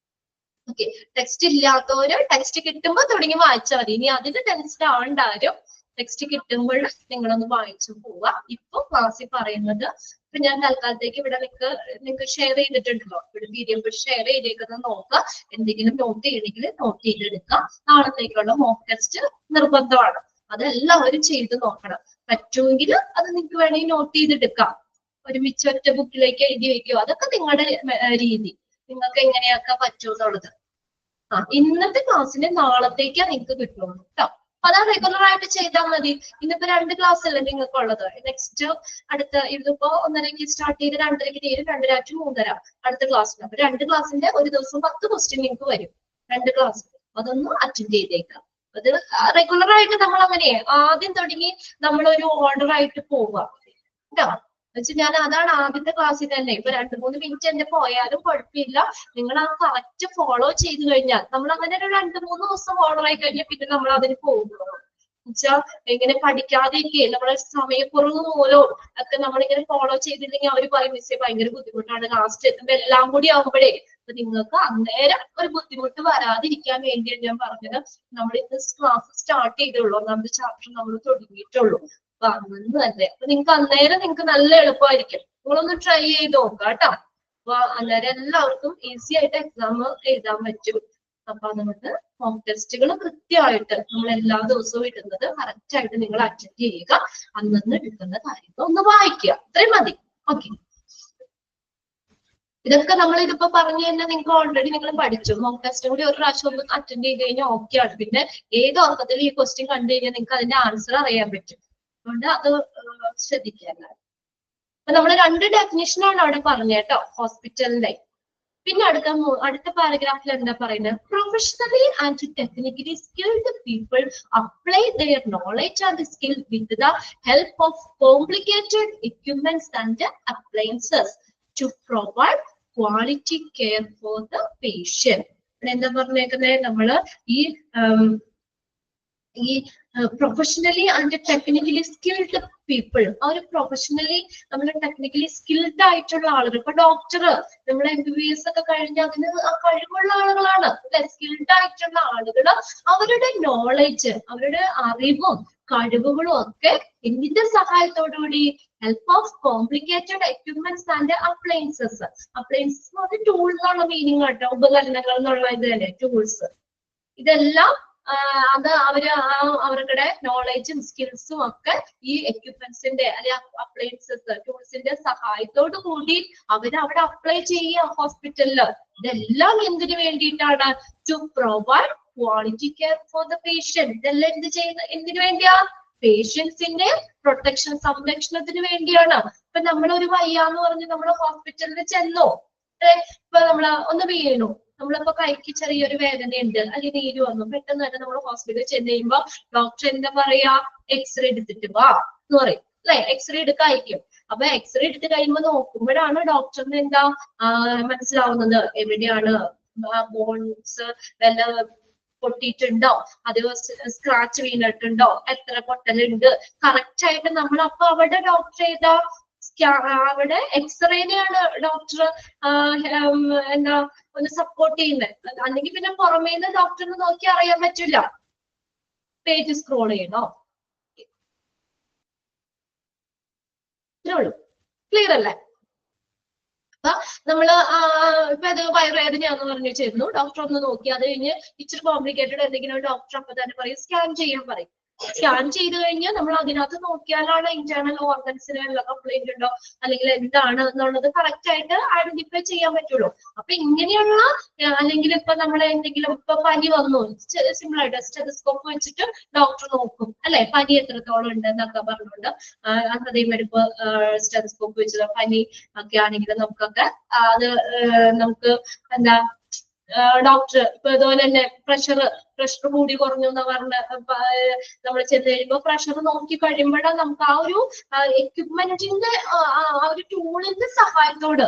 ഓക്കെ, ടെക്സ്റ്റ് ഇല്ലാത്തവര് ടെക്സ്റ്റ് കിട്ടുമ്പോൾ തുടങ്ങി വായിച്ചാൽ മതി. ഇനി അതിന് ടെൻഷൻ ആണ്ടാരും. ടെക്സ്റ്റ് കിട്ടുമ്പോൾ നിങ്ങളൊന്ന് വായിച്ചു പോവുക. ഇപ്പൊ ക്ലാസ്സിൽ പറയുന്നത് ഇപ്പൊ ഞാൻ തൽക്കാലത്തേക്ക് ഇവിടെ നിങ്ങൾക്ക് ഷെയർ ചെയ്തിട്ടുണ്ടല്ലോ, ഇവിടെ PDF ഷെയർ ചെയ്തേക്കുന്നത് നോക്കുക. എന്തെങ്കിലും നോട്ട് ചെയ്യണമെങ്കിൽ നോട്ട് ചെയ്തെടുക്കുക. നാളത്തേക്കുള്ള മോക്ക് ടെസ്റ്റ് നിർബന്ധമാണ്. അതെല്ലാവരും ചെയ്ത് നോക്കണം. പറ്റുമെങ്കിൽ അത് നിങ്ങൾക്ക് വേണമെങ്കിൽ നോട്ട് ചെയ്തെടുക്കാം. ഒരുമിച്ച് ഒറ്റ ബുക്കിലേക്ക് എഴുതി വെക്കുക. അതൊക്കെ നിങ്ങളുടെ രീതി, നിങ്ങൾക്ക് എങ്ങനെയൊക്കെ പറ്റുമെന്നുള്ളത്. ഇന്നത്തെ ക്ലാസ്സിന് നാളത്തേക്കാ നിങ്ങൾക്ക് കിട്ടുള്ളൂ കേട്ടോ. അതാ റെഗുലർ ആയിട്ട് ചെയ്താൽ മതി. ഇന്നിപ്പോ 2 ക്ലാസ് അല്ലേ നിങ്ങൾക്ക് ഉള്ളത്. നെക്സ്റ്റ് അടുത്ത ഇതിപ്പോ 1:30 സ്റ്റാർട്ട് ചെയ്ത് 2:30 തീരും, 2:30 to 3:30 അടുത്ത ക്ലാസ്സിൽ. അപ്പൊ 2 ക്ലാസ്സിന്റെ ഒരു ദിവസം 10 ക്വസ്റ്റ്യൻ നിങ്ങൾക്ക് വരും 2 ക്ലാസ്സിൽ. അതൊന്നും അറ്റൻഡ് ചെയ്തേക്കാം. അത് റെഗുലർ ആയിട്ട് നമ്മൾ അങ്ങനെ ആദ്യം തുടങ്ങി നമ്മളൊരു ഓർഡർ ആയിട്ട് പോവുക കേട്ടോ. ഞാൻ അതാണ് ആദ്യത്തെ ക്ലാസ്സിൽ തന്നെ ഇപ്പൊ 2-3 മിനിറ്റ് എന്നെ പോയാലും കുഴപ്പമില്ല. നിങ്ങൾ ആ കറക്റ്റ് ഫോളോ ചെയ്ത് കഴിഞ്ഞാൽ നമ്മൾ അങ്ങനെ ഒരു 2-3 ദിവസം ഓർഡർ ആയി കഴിഞ്ഞാൽ പിന്നെ നമ്മൾ അതിന് പോകുള്ളൂ. എന്നുവെച്ചാൽ ഇങ്ങനെ പഠിക്കാതെയൊക്കെ നമ്മളെ സമയക്കുറവ് മൂലവും ഒക്കെ നമ്മളിങ്ങനെ ഫോളോ ചെയ്തില്ലെങ്കിൽ അവർ പറയും മിസ്സേ ഭയങ്കര ബുദ്ധിമുട്ടാണ്, ലാസ്റ്റ് എത്തുമ്പോൾ എല്ലാം കൂടി ആകുമ്പോഴേ. അപ്പൊ നിങ്ങൾക്ക് അന്നേരം ഒരു ബുദ്ധിമുട്ട് വരാതിരിക്കാൻ വേണ്ടിയാണ് ഞാൻ പറഞ്ഞത്. നമ്മൾ ഇന്ന് ക്ലാസ് സ്റ്റാർട്ട് ചെയ്തുള്ളൂ, 1ാമത്തെ ചാപ്റ്റർ നമ്മൾ തുടങ്ങിയിട്ടുള്ളൂ. അപ്പൊ അന്ന് തന്നെ അപ്പൊ നിങ്ങൾക്ക് അന്നേരം നിങ്ങൾക്ക് നല്ല എളുപ്പമായിരിക്കും. നിങ്ങളൊന്ന് ട്രൈ ചെയ്ത് നോക്കുക കേട്ടോ. അപ്പൊ അന്നേരം എല്ലാവർക്കും ഈസി ആയിട്ട് എക്സാം എഴുതാൻ പറ്റും. അപ്പൊ അതുകൊണ്ട് മോക്ക് ടെസ്റ്റുകൾ കൃത്യമായിട്ട് നമ്മൾ എല്ലാ ദിവസവും ഇടുന്നത് കറക്റ്റ് ആയിട്ട് നിങ്ങൾ അറ്റൻഡ് ചെയ്യുക. അന്നന്ന് എടുക്കുന്ന കാര്യങ്ങൾ ഒന്ന് വായിക്കുക, അത്രയും മതി. ഓക്കെ, ഇതൊക്കെ നമ്മൾ ഇതിപ്പോ പറഞ്ഞു തന്നെ നിങ്ങൾക്ക് ഓൾറെഡി നിങ്ങൾ പഠിച്ചു. മോക്ക് ടെസ്റ്റ് കൂടി ഒരു പ്രാവശ്യം ഒന്ന് അറ്റൻഡ് ചെയ്ത് കഴിഞ്ഞാൽ ഓക്കെ ആണ്. പിന്നെ ഏത് ഉറക്കത്തിൽ ഈ ക്വസ്റ്റ്യൻ കണ്ടു കഴിഞ്ഞാൽ നിങ്ങൾക്ക് അതിന്റെ ആൻസർ അറിയാൻ പറ്റും. അതുകൊണ്ട് അത് ശ്രദ്ധിക്കുക. അപ്പൊ നമ്മൾ 2 ഡെഫിനിഷനാണ് അവിടെ പറഞ്ഞേട്ടോ ഹോസ്പിറ്റലിന്റെ. പിന്നെ അടുത്ത പാരഗ്രാഫിൽ എന്താ പറയുന്നത്? Professionally and technically skilled people apply their knowledge and skill with the help of complicated equipments and appliances to provide quality care for the patient. എന്താ പറഞ്ഞേക്കുന്നത്? നമ്മള് ഈ professionally and technically skilled people, ആ ഒരു പ്രൊഫഷണലി നമ്മൾ technically skilled ആയിട്ടുള്ള ആളുകൾ, ഇപ്പൊ ഡോക്ടർ നമ്മൾ MBBS ഒക്കെ കഴിഞ്ഞ അതിന് കഴിവുള്ള ആളുകളാണ് അല്ലെ, സ്കിൽഡ് ആയിട്ടുള്ള ആളുകൾ അവരുടെ നോളജ്, അവരുടെ അറിവും കഴിവുകളും ഒക്കെ എന്തിന്റെ സഹായത്തോടുകൂടി? Help of complicated equipments and appliances. Appliances എന്ന് പറഞ്ഞ ടൂൾസ് ആണ് മീനിങ് കേട്ടോ, ഉപകരണങ്ങൾ എന്നുള്ള ഇത് തന്നെ, ടൂൾസ്. ഇതെല്ലാം അത് അവരുടെ നോളജും സ്കിൽസും ഒക്കെ ഈ എക്യുപ്മെന്റ്സിന്റെ അല്ലെങ്കിൽ അപ്ലയൻസസ് ടൂൾസിന്റെ സഹായത്തോടു കൂടി അവിടെ അപ്ലൈ ചെയ്യുക ഹോസ്പിറ്റലില്. ഇതെല്ലാം എന്തിനു വേണ്ടിയിട്ടാണ്? To provide quality care for the patient. ഇതെല്ലാം എന്തിനു വേണ്ടിയാ? പേഷ്യൻസിന്റെ പ്രൊട്ടക്ഷൻ, സംരക്ഷണത്തിന് വേണ്ടിയാണ്. ഇപ്പൊ നമ്മളൊരു വയ്യാന്ന് പറഞ്ഞ് നമ്മൾ ഹോസ്പിറ്റലിൽ ചെന്നോ, ഇപ്പൊ നമ്മള് ഒന്ന് വീണു, നമ്മളിപ്പോ കൈക്ക് ചെറിയൊരു വേദനയുണ്ട് അല്ലെങ്കിൽ നീര് വന്നു, പെട്ടെന്ന് തന്നെ നമ്മൾ ഹോസ്പിറ്റലിൽ ചെന്ന് കഴിയുമ്പോ ഡോക്ടർ എന്താ പറയാ? എക്സ്റേ എടുത്തിട്ട് വാ എന്ന് പറയും അല്ലെ, എക്സ്റേ എടുക്കാൻ അയക്കും. അപ്പൊ എക്സ്റേ എടുത്ത് കഴിയുമ്പോ നോക്കുമ്പോഴാണ് ഡോക്ടറിന് എന്താ മനസ്സിലാവുന്നത്, എവിടെയാണ് ബോൺസ് വല്ല പൊട്ടിയിട്ടുണ്ടോ, അത് സ്ക്രാച്ച് വീണിട്ടുണ്ടോ, എത്ര പൊട്ടലുണ്ട്, കറക്റ്റ് ആയിട്ട് നമ്മൾ അപ്പൊ അവിടെ ഡോക്ടർ ഏതാ? അവിടെ എക്സ്റേനെയാണ് ഡോക്ടർ എന്താ ഒന്ന് സപ്പോർട്ട് ചെയ്യുന്നത്. അല്ലെങ്കിൽ പിന്നെ പുറമേന്ന് ഡോക്ടറിന് നോക്കി അറിയാൻ പറ്റില്ല. പേജ് സ്ക്രോൾ ചെയ്യണോ? ക്ലിയർ അല്ലേ? അപ്പൊ നമ്മള് ഇപ്പൊ അത് വയറുവേദനയാന്ന് പറഞ്ഞു വെച്ചിരുന്നു, ഡോക്ടർ ഒന്ന് നോക്കി, അത് കഴിഞ്ഞ് ഇച്ചിരി കോംപ്ലിക്കേറ്റഡ് എന്തെങ്കിലും ഡോക്ടർ അപ്പൊ തന്നെ പറയും സ്കാൻ ചെയ്യാൻ പറയും. സ്കാൻ ചെയ്ത് കഴിഞ്ഞാൽ നമ്മൾ അതിനകത്ത് നോക്കിയാലാണ് ഇന്റേണൽ ഓർഗൻസിന് വല്ല കംപ്ലൈന്റ് ഉണ്ടോ അല്ലെങ്കിൽ എന്താണ് എന്നുള്ളത് കറക്റ്റ് ആയിട്ട് ഐഡന്റിഫൈ ചെയ്യാൻ പറ്റുള്ളൂ. അപ്പൊ ഇങ്ങനെയുള്ള അല്ലെങ്കിൽ ഇപ്പൊ നമ്മൾ എന്തെങ്കിലും ഇപ്പൊ പനി വന്നു, സിമ്പിൾ ആയിട്ട് സ്റ്റെതസ്കോപ്പ് വെച്ചിട്ട് ഡോക്ടർ നോക്കും അല്ലെ, പനി എത്രത്തോളം ഉണ്ട് എന്നൊക്കെ പറഞ്ഞുകൊണ്ട് ഹൃദയമെടുപ്പ് സ്റ്റെതസ്കോപ്പ് വെച്ചിട്ട് പനി ഒക്കെ ആണെങ്കിൽ നമുക്കൊക്കെ അത് നമുക്ക് എന്താ ഡോക്ടർ ഇപ്പൊ ഇതുപോലെ തന്നെ പ്രഷർ കൂടി കുറഞ്ഞു എന്ന് പറഞ്ഞ് നമ്മൾ ചെന്ന് കഴിയുമ്പോൾ പ്രഷർ നോക്കി കഴിയുമ്പോഴാണ് നമുക്ക് ആ ഒരു എക്യുപ്മെന്റിന്റെ ആ ഒരു ടൂളിന്റെ സഹായത്തോട്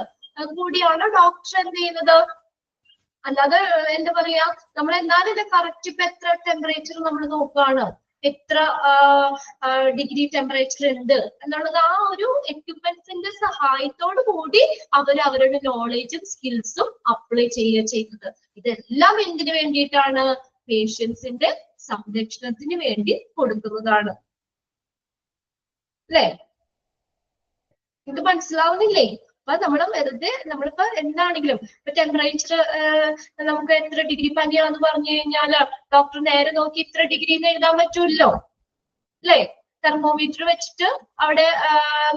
കൂടിയാണ് ഡോക്ടർ എന്ത് ചെയ്യുന്നത്. അല്ലാതെ എന്താ പറയാ, നമ്മൾ എന്നാലും ഇത് കറക്റ്റ് ഇപ്പൊ എത്ര ടെമ്പറേച്ചർ നമ്മൾ നോക്കുകയാണ്, എത്ര ഡിഗ്രി ടെമ്പറേച്ചർ ഉണ്ട് എന്നുള്ളത് ആ ഒരു എക്യുപ്മെന്റ്സിന്റെ സഹായത്തോടു കൂടി അവരുടെ നോളജും സ്കിൽസും അപ്ലൈ ചെയ്യുന്നത്. ഇതെല്ലാം എന്തിനു വേണ്ടിയിട്ടാണ്? പേഷ്യൻസിന്റെ സംരക്ഷണത്തിന് വേണ്ടി കൊടുക്കുന്നതാണ് അല്ലേ? ഇത് മനസ്സിലാവുന്നില്ലേ? അപ്പൊ നമ്മൾ വെറുതെ നമ്മളിപ്പോ എന്താണെങ്കിലും ഇപ്പൊ ടെമ്പറേച്ചർ നമുക്ക് എത്ര ഡിഗ്രി പനിയാന്ന് പറഞ്ഞു കഴിഞ്ഞാല് ഡോക്ടർ നേരെ നോക്കി ഇത്ര ഡിഗ്രി എന്ന് എഴുതാൻ പറ്റൂല്ലോ അല്ലേ? തെർമോമീറ്റർ വെച്ചിട്ട് അവിടെ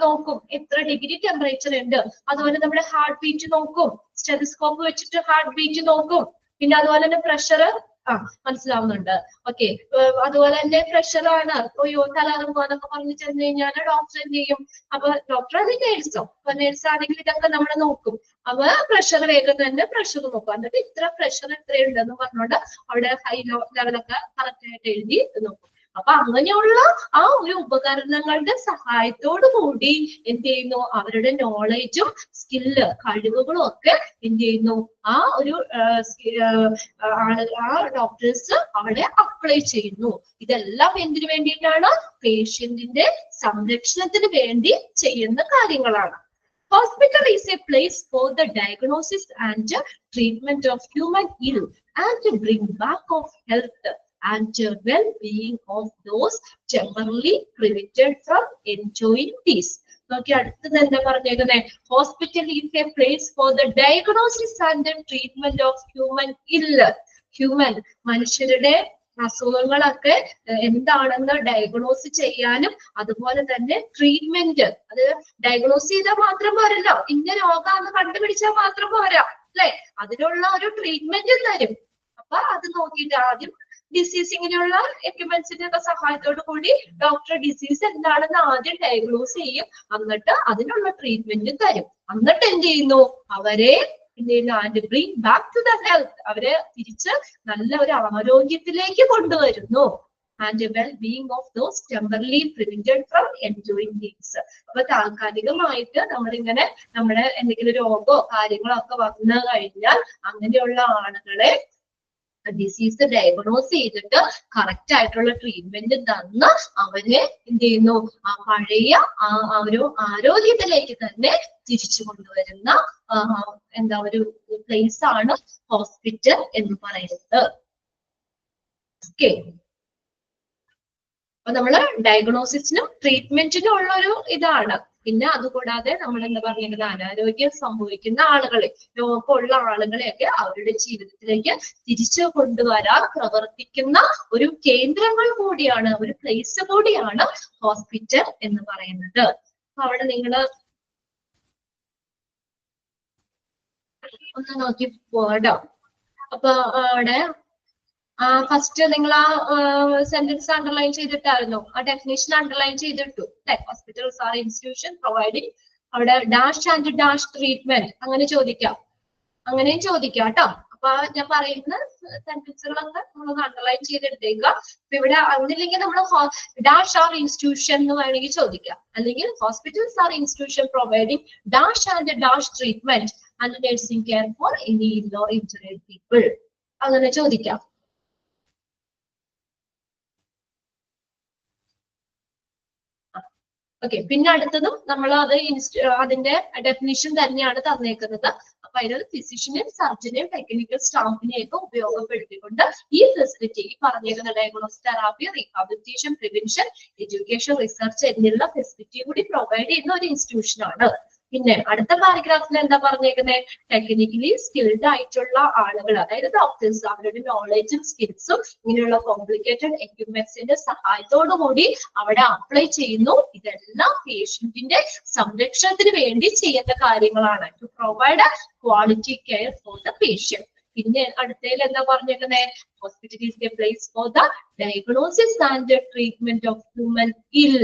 നോക്കും എത്ര ഡിഗ്രി ടെമ്പറേച്ചർ ഉണ്ട്. അതുപോലെ നമ്മുടെ ഹാർട്ട് ബീറ്റ് നോക്കും, സ്റ്റെതസ്കോപ്പ് വെച്ചിട്ട് ഹാർട്ട് ബീറ്റ് നോക്കും. പിന്നെ അതുപോലെ തന്നെ പ്രഷർ മനസ്സിലാവുന്നുണ്ട്. ഓക്കെ, അതുപോലെ തന്നെ പ്രഷറാണ്, അയ്യോ തലകറങ്ങുക എന്നൊക്കെ പറഞ്ഞു ചെന്ന് കഴിഞ്ഞാൽ ഡോക്ടർ എന്ത് ചെയ്യും? അപ്പൊ ഡോക്ടർ അത് നേഴ്സോ, അപ്പൊ നേഴ്സ് ആണെങ്കിൽ ഇതൊക്കെ നമ്മൾ നോക്കും. അപ്പൊ പ്രഷർ വേഗം തന്നെ പ്രഷർ നോക്കും, എന്നിട്ട് ഇത്ര പ്രഷർ എത്രയുണ്ടെന്ന് പറഞ്ഞുകൊണ്ട് അവിടെ ഹൈ ലോ ലെവലൊക്കെ കറക്റ്റ് ആയിട്ട് എഴുതി നോക്കും. അപ്പൊ അങ്ങനെയുള്ള ആ ഒരു ഉപകരണങ്ങളുടെ സഹായത്തോടു കൂടി എന്ത് ചെയ്യുന്നു? അവരുടെ നോളജും സ്കില്ല് കഴിവുകളും ഒക്കെ എന്ത് ചെയ്യുന്നു? ആ ഒരു ഡോക്ടേഴ്സ് അവിടെ അപ്ലൈ ചെയ്യുന്നു. ഇതെല്ലാം എന്തിനു വേണ്ടിയിട്ടാണ്? പേഷ്യന്റിന്റെ സംരക്ഷണത്തിന് വേണ്ടി ചെയ്യുന്ന കാര്യങ്ങളാണ്. Hospital is a place for the diagnosis and treatment of human ill and bring back of health and well-being of those temporarily prevented from enjoying peace. നോക്കി അടുത്തത് എന്താ പറഞ്ഞേക്കുന്നേ? Hospital is a place for the diagnosis and treatment of human ഇല്ല. Human മനുഷ്യരുടെ അസുഖങ്ങളൊക്കെ എന്താണെന്ന് diagnose ചെയ്യാനും അതുപോലെ തന്നെ ട്രീറ്റ്മെന്റ്, അത് ഡയഗ്നോസ് ചെയ്താൽ മാത്രം പോരല്ലോ, ഇന്ന രോഗാന്ന് കണ്ടുപിടിച്ചാൽ മാത്രം പോരാ അല്ലെ, അതിനുള്ള ഒരു ട്രീറ്റ്മെന്റ് തരും. അപ്പൊ അത് നോക്കിയിട്ട് ആദ്യം ഡിസീസ് ഇങ്ങനെയുള്ള എക്യുപ്മെന്റ്സിന്റെ ഒക്കെ സഹായത്തോടു കൂടി ഡോക്ടർ ഡിസീസ് എന്താണെന്ന് ആദ്യം ഡയഗ്നോസ് ചെയ്യും, എന്നിട്ട് അതിനുള്ള ട്രീറ്റ്മെന്റ് തരും. എന്നിട്ട് എന്ത് ചെയ്യുന്നു, അവരെ and bring back to the health, അവരെ തിരിച്ച് നല്ല ഒരു ആരോഗ്യത്തിലേക്ക് കൊണ്ടുവരുന്നു. And well being of those temporarily prevented from enjoying things. അപ്പൊ താൽക്കാലികമായിട്ട് നമ്മളിങ്ങനെ നമ്മുടെ എന്തെങ്കിലും രോഗമോ കാര്യങ്ങളോ ഒക്കെ വന്നു കഴിഞ്ഞാൽ അങ്ങനെയുള്ള ആളുകളെ ഡിസീസ് ഡയഗ്നോസ് ചെയ്തിട്ട് കറക്റ്റ് ആയിട്ടുള്ള ട്രീറ്റ്മെന്റ് തന്ന് അവരെ എന്ത് ചെയ്യുന്നു, ആ പഴയ ആ ഒരു ആരോഗ്യത്തിലേക്ക് തന്നെ തിരിച്ചു കൊണ്ടുവരുന്ന എന്താ ഒരു പ്ലേസ് ആണ് ഹോസ്പിറ്റൽ എന്ന് പറയുന്നത്. ഓക്കെ, അപ്പൊ നമ്മള് ഡയഗ്നോസിസിനും ട്രീറ്റ്മെന്റിനും ഉള്ള ഒരു ഇതാണ്. പിന്നെ അതുകൂടാതെ നമ്മൾ എന്താ പറയുന്നത്, അനാരോഗ്യം സംഭവിക്കുന്ന ആളുകളെ, രോഗമുള്ള ആളുകളെയൊക്കെ അവരുടെ ജീവിതത്തിലേക്ക് തിരിച്ചു കൊണ്ടുവരാൻ പ്രവർത്തിക്കുന്ന ഒരു കേന്ദ്രങ്ങൾ കൂടിയാണ്, ഒരു പ്ലേസ് കൂടിയാണ് ഹോസ്പിറ്റൽ എന്ന് പറയുന്നത്. അപ്പൊ അവിടെ നിങ്ങള് ഒന്ന് നോക്കി പോകട്ടോ. അപ്പൊ അവിടെ ഫസ്റ്റ് നിങ്ങൾ ആ സെന്റൻസ് അണ്ടർലൈൻ ചെയ്തിട്ടായിരുന്നു, ആ ഡെഫിനേഷൻ അണ്ടർലൈൻ ചെയ്തിട്ടു അല്ലെ. ഹോസ്പിറ്റൽസ് ആർ ഇൻസ്റ്റിറ്റ്യൂഷൻ പ്രൊവൈഡിങ്, അവിടെ ഡാഷ് ആൻഡ് ഡാഷ് ട്രീറ്റ്മെന്റ് അങ്ങനെ ചോദിക്കാം, അങ്ങനെയും ചോദിക്കാം കേട്ടോ. അപ്പൊ ഞാൻ പറയുന്ന സെന്റൻസുകളൊക്കെ നമ്മളൊന്ന് അണ്ടർലൈൻ ചെയ്തെടുത്തേക്കുക. അപ്പൊ ഇവിടെ ഒന്നില്ലെങ്കിൽ നമ്മൾ ഡാഷ് ആർ ഇൻസ്റ്റിറ്റ്യൂഷൻ എന്ന് വേണമെങ്കിൽ ചോദിക്കാം, അല്ലെങ്കിൽ hospitals are institution providing dash and dash treatment and nursing care for any ill or injured people, അങ്ങനെ ചോദിക്കാം. ഓക്കെ, പിന്നെ അടുത്തതും നമ്മൾ അത് അതിന്റെ ഡെഫിനിഷൻ തന്നെയാണ് തന്നേക്കുന്നത്. അപ്പൊ അതിനൊരു ഫിസിഷ്യനെയും സർജനെയും ടെക്നിക്കൽ സ്റ്റാഫിനെയും ഒക്കെ ഉപയോഗപ്പെടുത്തിക്കൊണ്ട് ഈ ഫെസിലിറ്റി, ഈ പറഞ്ഞേക്കുന്ന diagnose, therapy, rehabilitation, prevention, education, research എന്നുള്ള ഫെസിലിറ്റി കൂടി പ്രൊവൈഡ് ചെയ്യുന്ന ഒരു ഇൻസ്റ്റിറ്റ്യൂഷൻ ആണ്. പിന്നെ അടുത്ത പാരഗ്രാഫിൽ എന്താ പറഞ്ഞേക്കുന്നത്, ടെക്നിക്കലി സ്കിൽഡ് ആയിട്ടുള്ള ആളുകൾ, അതായത് ഡോക്ടേഴ്സ്, അവരുടെ നോളജും സ്കിൽസും ഇങ്ങനെയുള്ള കോംപ്ലിക്കേറ്റഡ് എക്യുപ്മെന്റ്സിന്റെ സഹായത്തോടു കൂടി അവിടെ അപ്ലൈ ചെയ്യുന്നു. ഇതെല്ലാം പേഷ്യന്റിന്റെ സംരക്ഷണത്തിന് വേണ്ടി ചെയ്യുന്ന കാര്യങ്ങളാണ്. To provide quality care for the patient. പിന്നെ അടുത്തതിൽ എന്താ പറഞ്ഞേക്കുന്നത്, hospital is a place for the diagnosis and treatment of human ill.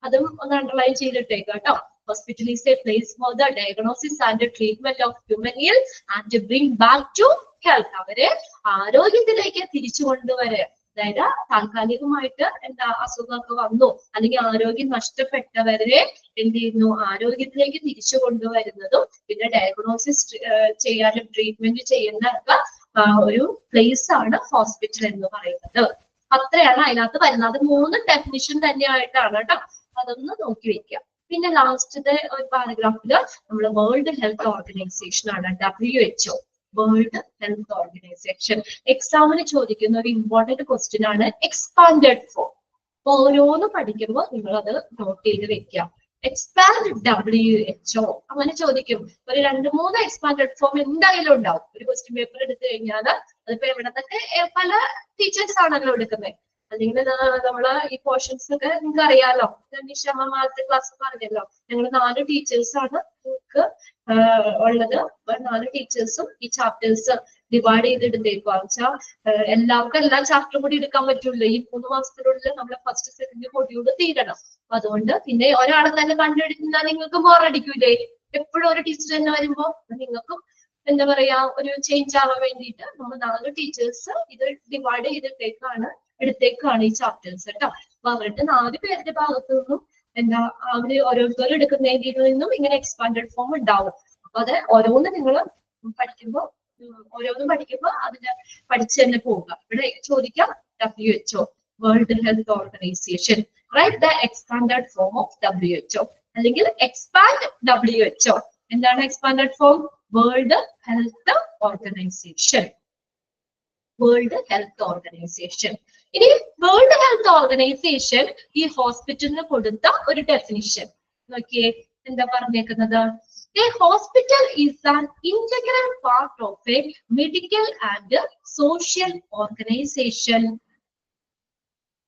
അതും ഒന്ന് അണ്ടർലൈൻ ചെയ്തിട്ടേക്ക് കേട്ടോ. Hospital is a place for the diagnosis and the treatment of human ill and to bring back to health. അവരെ ആരോഗ്യത്തിലേക്ക് തിരിച്ചു കൊണ്ടുവരെ, അതായത് താൽക്കാലികമായിട്ട് എന്താ അസുഖമൊക്കെ വന്നു അല്ലെങ്കിൽ ആരോഗ്യം നഷ്ടപ്പെട്ടവരെ എന്ത് ചെയ്യുന്നു, ആരോഗ്യത്തിലേക്ക് തിരിച്ചു കൊണ്ടുവരുന്നതും പിന്നെ ഡയഗ്നോസിസ് ചെയ്യാനും ട്രീറ്റ്മെന്റ് ചെയ്യുന്ന ഒരു പ്ലേസ് ആണ് ഹോസ്പിറ്റൽ എന്ന് പറയുന്നത്. അത്രയാണ് അതിനകത്ത് വരുന്നത്. അത് 3 ഡെഫിനിഷൻ തന്നെയായിട്ടാണ് കേട്ടോ, അതൊന്ന് നോക്കി വെക്കാം. പിന്നെ ലാസ്റ്റത്തെ ഒരു പാരഗ്രാഫില് നമ്മൾ വേൾഡ് ഹെൽത്ത് ഓർഗനൈസേഷൻ ആണ്, WHO, വേൾഡ് ഹെൽത്ത് ഓർഗനൈസേഷൻ. എക്സാമിന് ചോദിക്കുന്ന ഒരു ഇമ്പോർട്ടന്റ് ക്വസ്റ്റ്യൻ ആണ് എക്സ്പാൻഡഡ് ഫോം. അപ്പൊ ഓരോന്ന് പഠിക്കുമ്പോൾ നിങ്ങൾ അത് നോട്ട് ചെയ്ത് വെക്കാം. എക്സ്പാൻഡ് WHO അങ്ങനെ ചോദിക്കും. ഒരു 2-3 എക്സ്പാൻഡഡ് ഫോം എന്തായാലും ഉണ്ടാവും. ഒരു ക്വസ്റ്റ്യൻ പേപ്പർ എടുത്തു കഴിഞ്ഞാൽ അതിപ്പോ എവിടത്തൊക്കെ പല ടീച്ചേഴ്സ് ആണല്ലോ എടുക്കുന്നത്. അല്ലെങ്കിൽ നമ്മള് ഈ പോർഷൻസ് ഒക്കെ നിങ്ങൾക്ക് അറിയാലോ, നിഷാമ്മത്തെ ക്ലാസ് പറഞ്ഞല്ലോ, ഞങ്ങൾ 4 ടീച്ചേഴ്സ് ആണ് നിങ്ങൾക്ക് ഉള്ളത്. 4 ടീച്ചേഴ്സും ഈ ചാപ്റ്റേഴ്സ് ഡിവൈഡ് ചെയ്തെടുത്തേക്കുക. വെച്ചാൽ എല്ലാവർക്കും എല്ലാ ചാപ്റ്ററും കൂടി എടുക്കാൻ പറ്റൂല. ഈ 3 മാസത്തിനുള്ളിൽ നമ്മളെ ഫസ്റ്റ് സെക്കൻഡ് മൊഡ്യൂൾ തീരണം. അപ്പൊ അതുകൊണ്ട് പിന്നെ ഒരാളെ തന്നെ കണ്ടെടുത്താൽ നിങ്ങൾക്ക് ബോറടിക്കൂലേ, എപ്പോഴും ഒരു ടീച്ചർ തന്നെ വരുമ്പോ നിങ്ങൾക്കും എന്താ പറയാ ഒരു ചേഞ്ച് ആവാൻ വേണ്ടിയിട്ട് നമ്മൾ 4 ടീച്ചേഴ്സ് ഇത് ഡിവൈഡ് ചെയ്തിട്ടേക്കാണ് എടുത്തേക്കാണ് ഈ ചാപ്റ്റേഴ്സ് കേട്ടോ. അപ്പൊ അവരുടെ 4 പേരുടെ ഭാഗത്തു നിന്നും എന്താ അവര് ഓരോരുത്തരും എടുക്കുന്നതിൽ നിന്നും ഇങ്ങനെ എക്സ്പാൻഡഡ് ഫോം ഉണ്ടാവും. അപ്പൊ അത് ഓരോന്നും നിങ്ങൾ പഠിക്കുമ്പോൾ അതിന് പഠിച്ചു തന്നെ പോവുക. ഇവിടെ ചോദിക്കാം WHO, world health organisation, write the expanded form of WHO, അല്ലെങ്കിൽ എക്സ്പാൻഡ് WHO. എന്താണ് expanded form? World health organisation, world health organisation. ഇനി വേൾഡ് ഹെൽത്ത് ഓർഗനൈസേഷൻ ഈ ഹോസ്പിറ്റലിന് കൊടുത്ത ഒരു ഡെഫിനിഷൻ നോക്കിയേ, എന്താ പറഞ്ഞേക്കുന്നത്? A hospital is an integral part of a medical and social organization,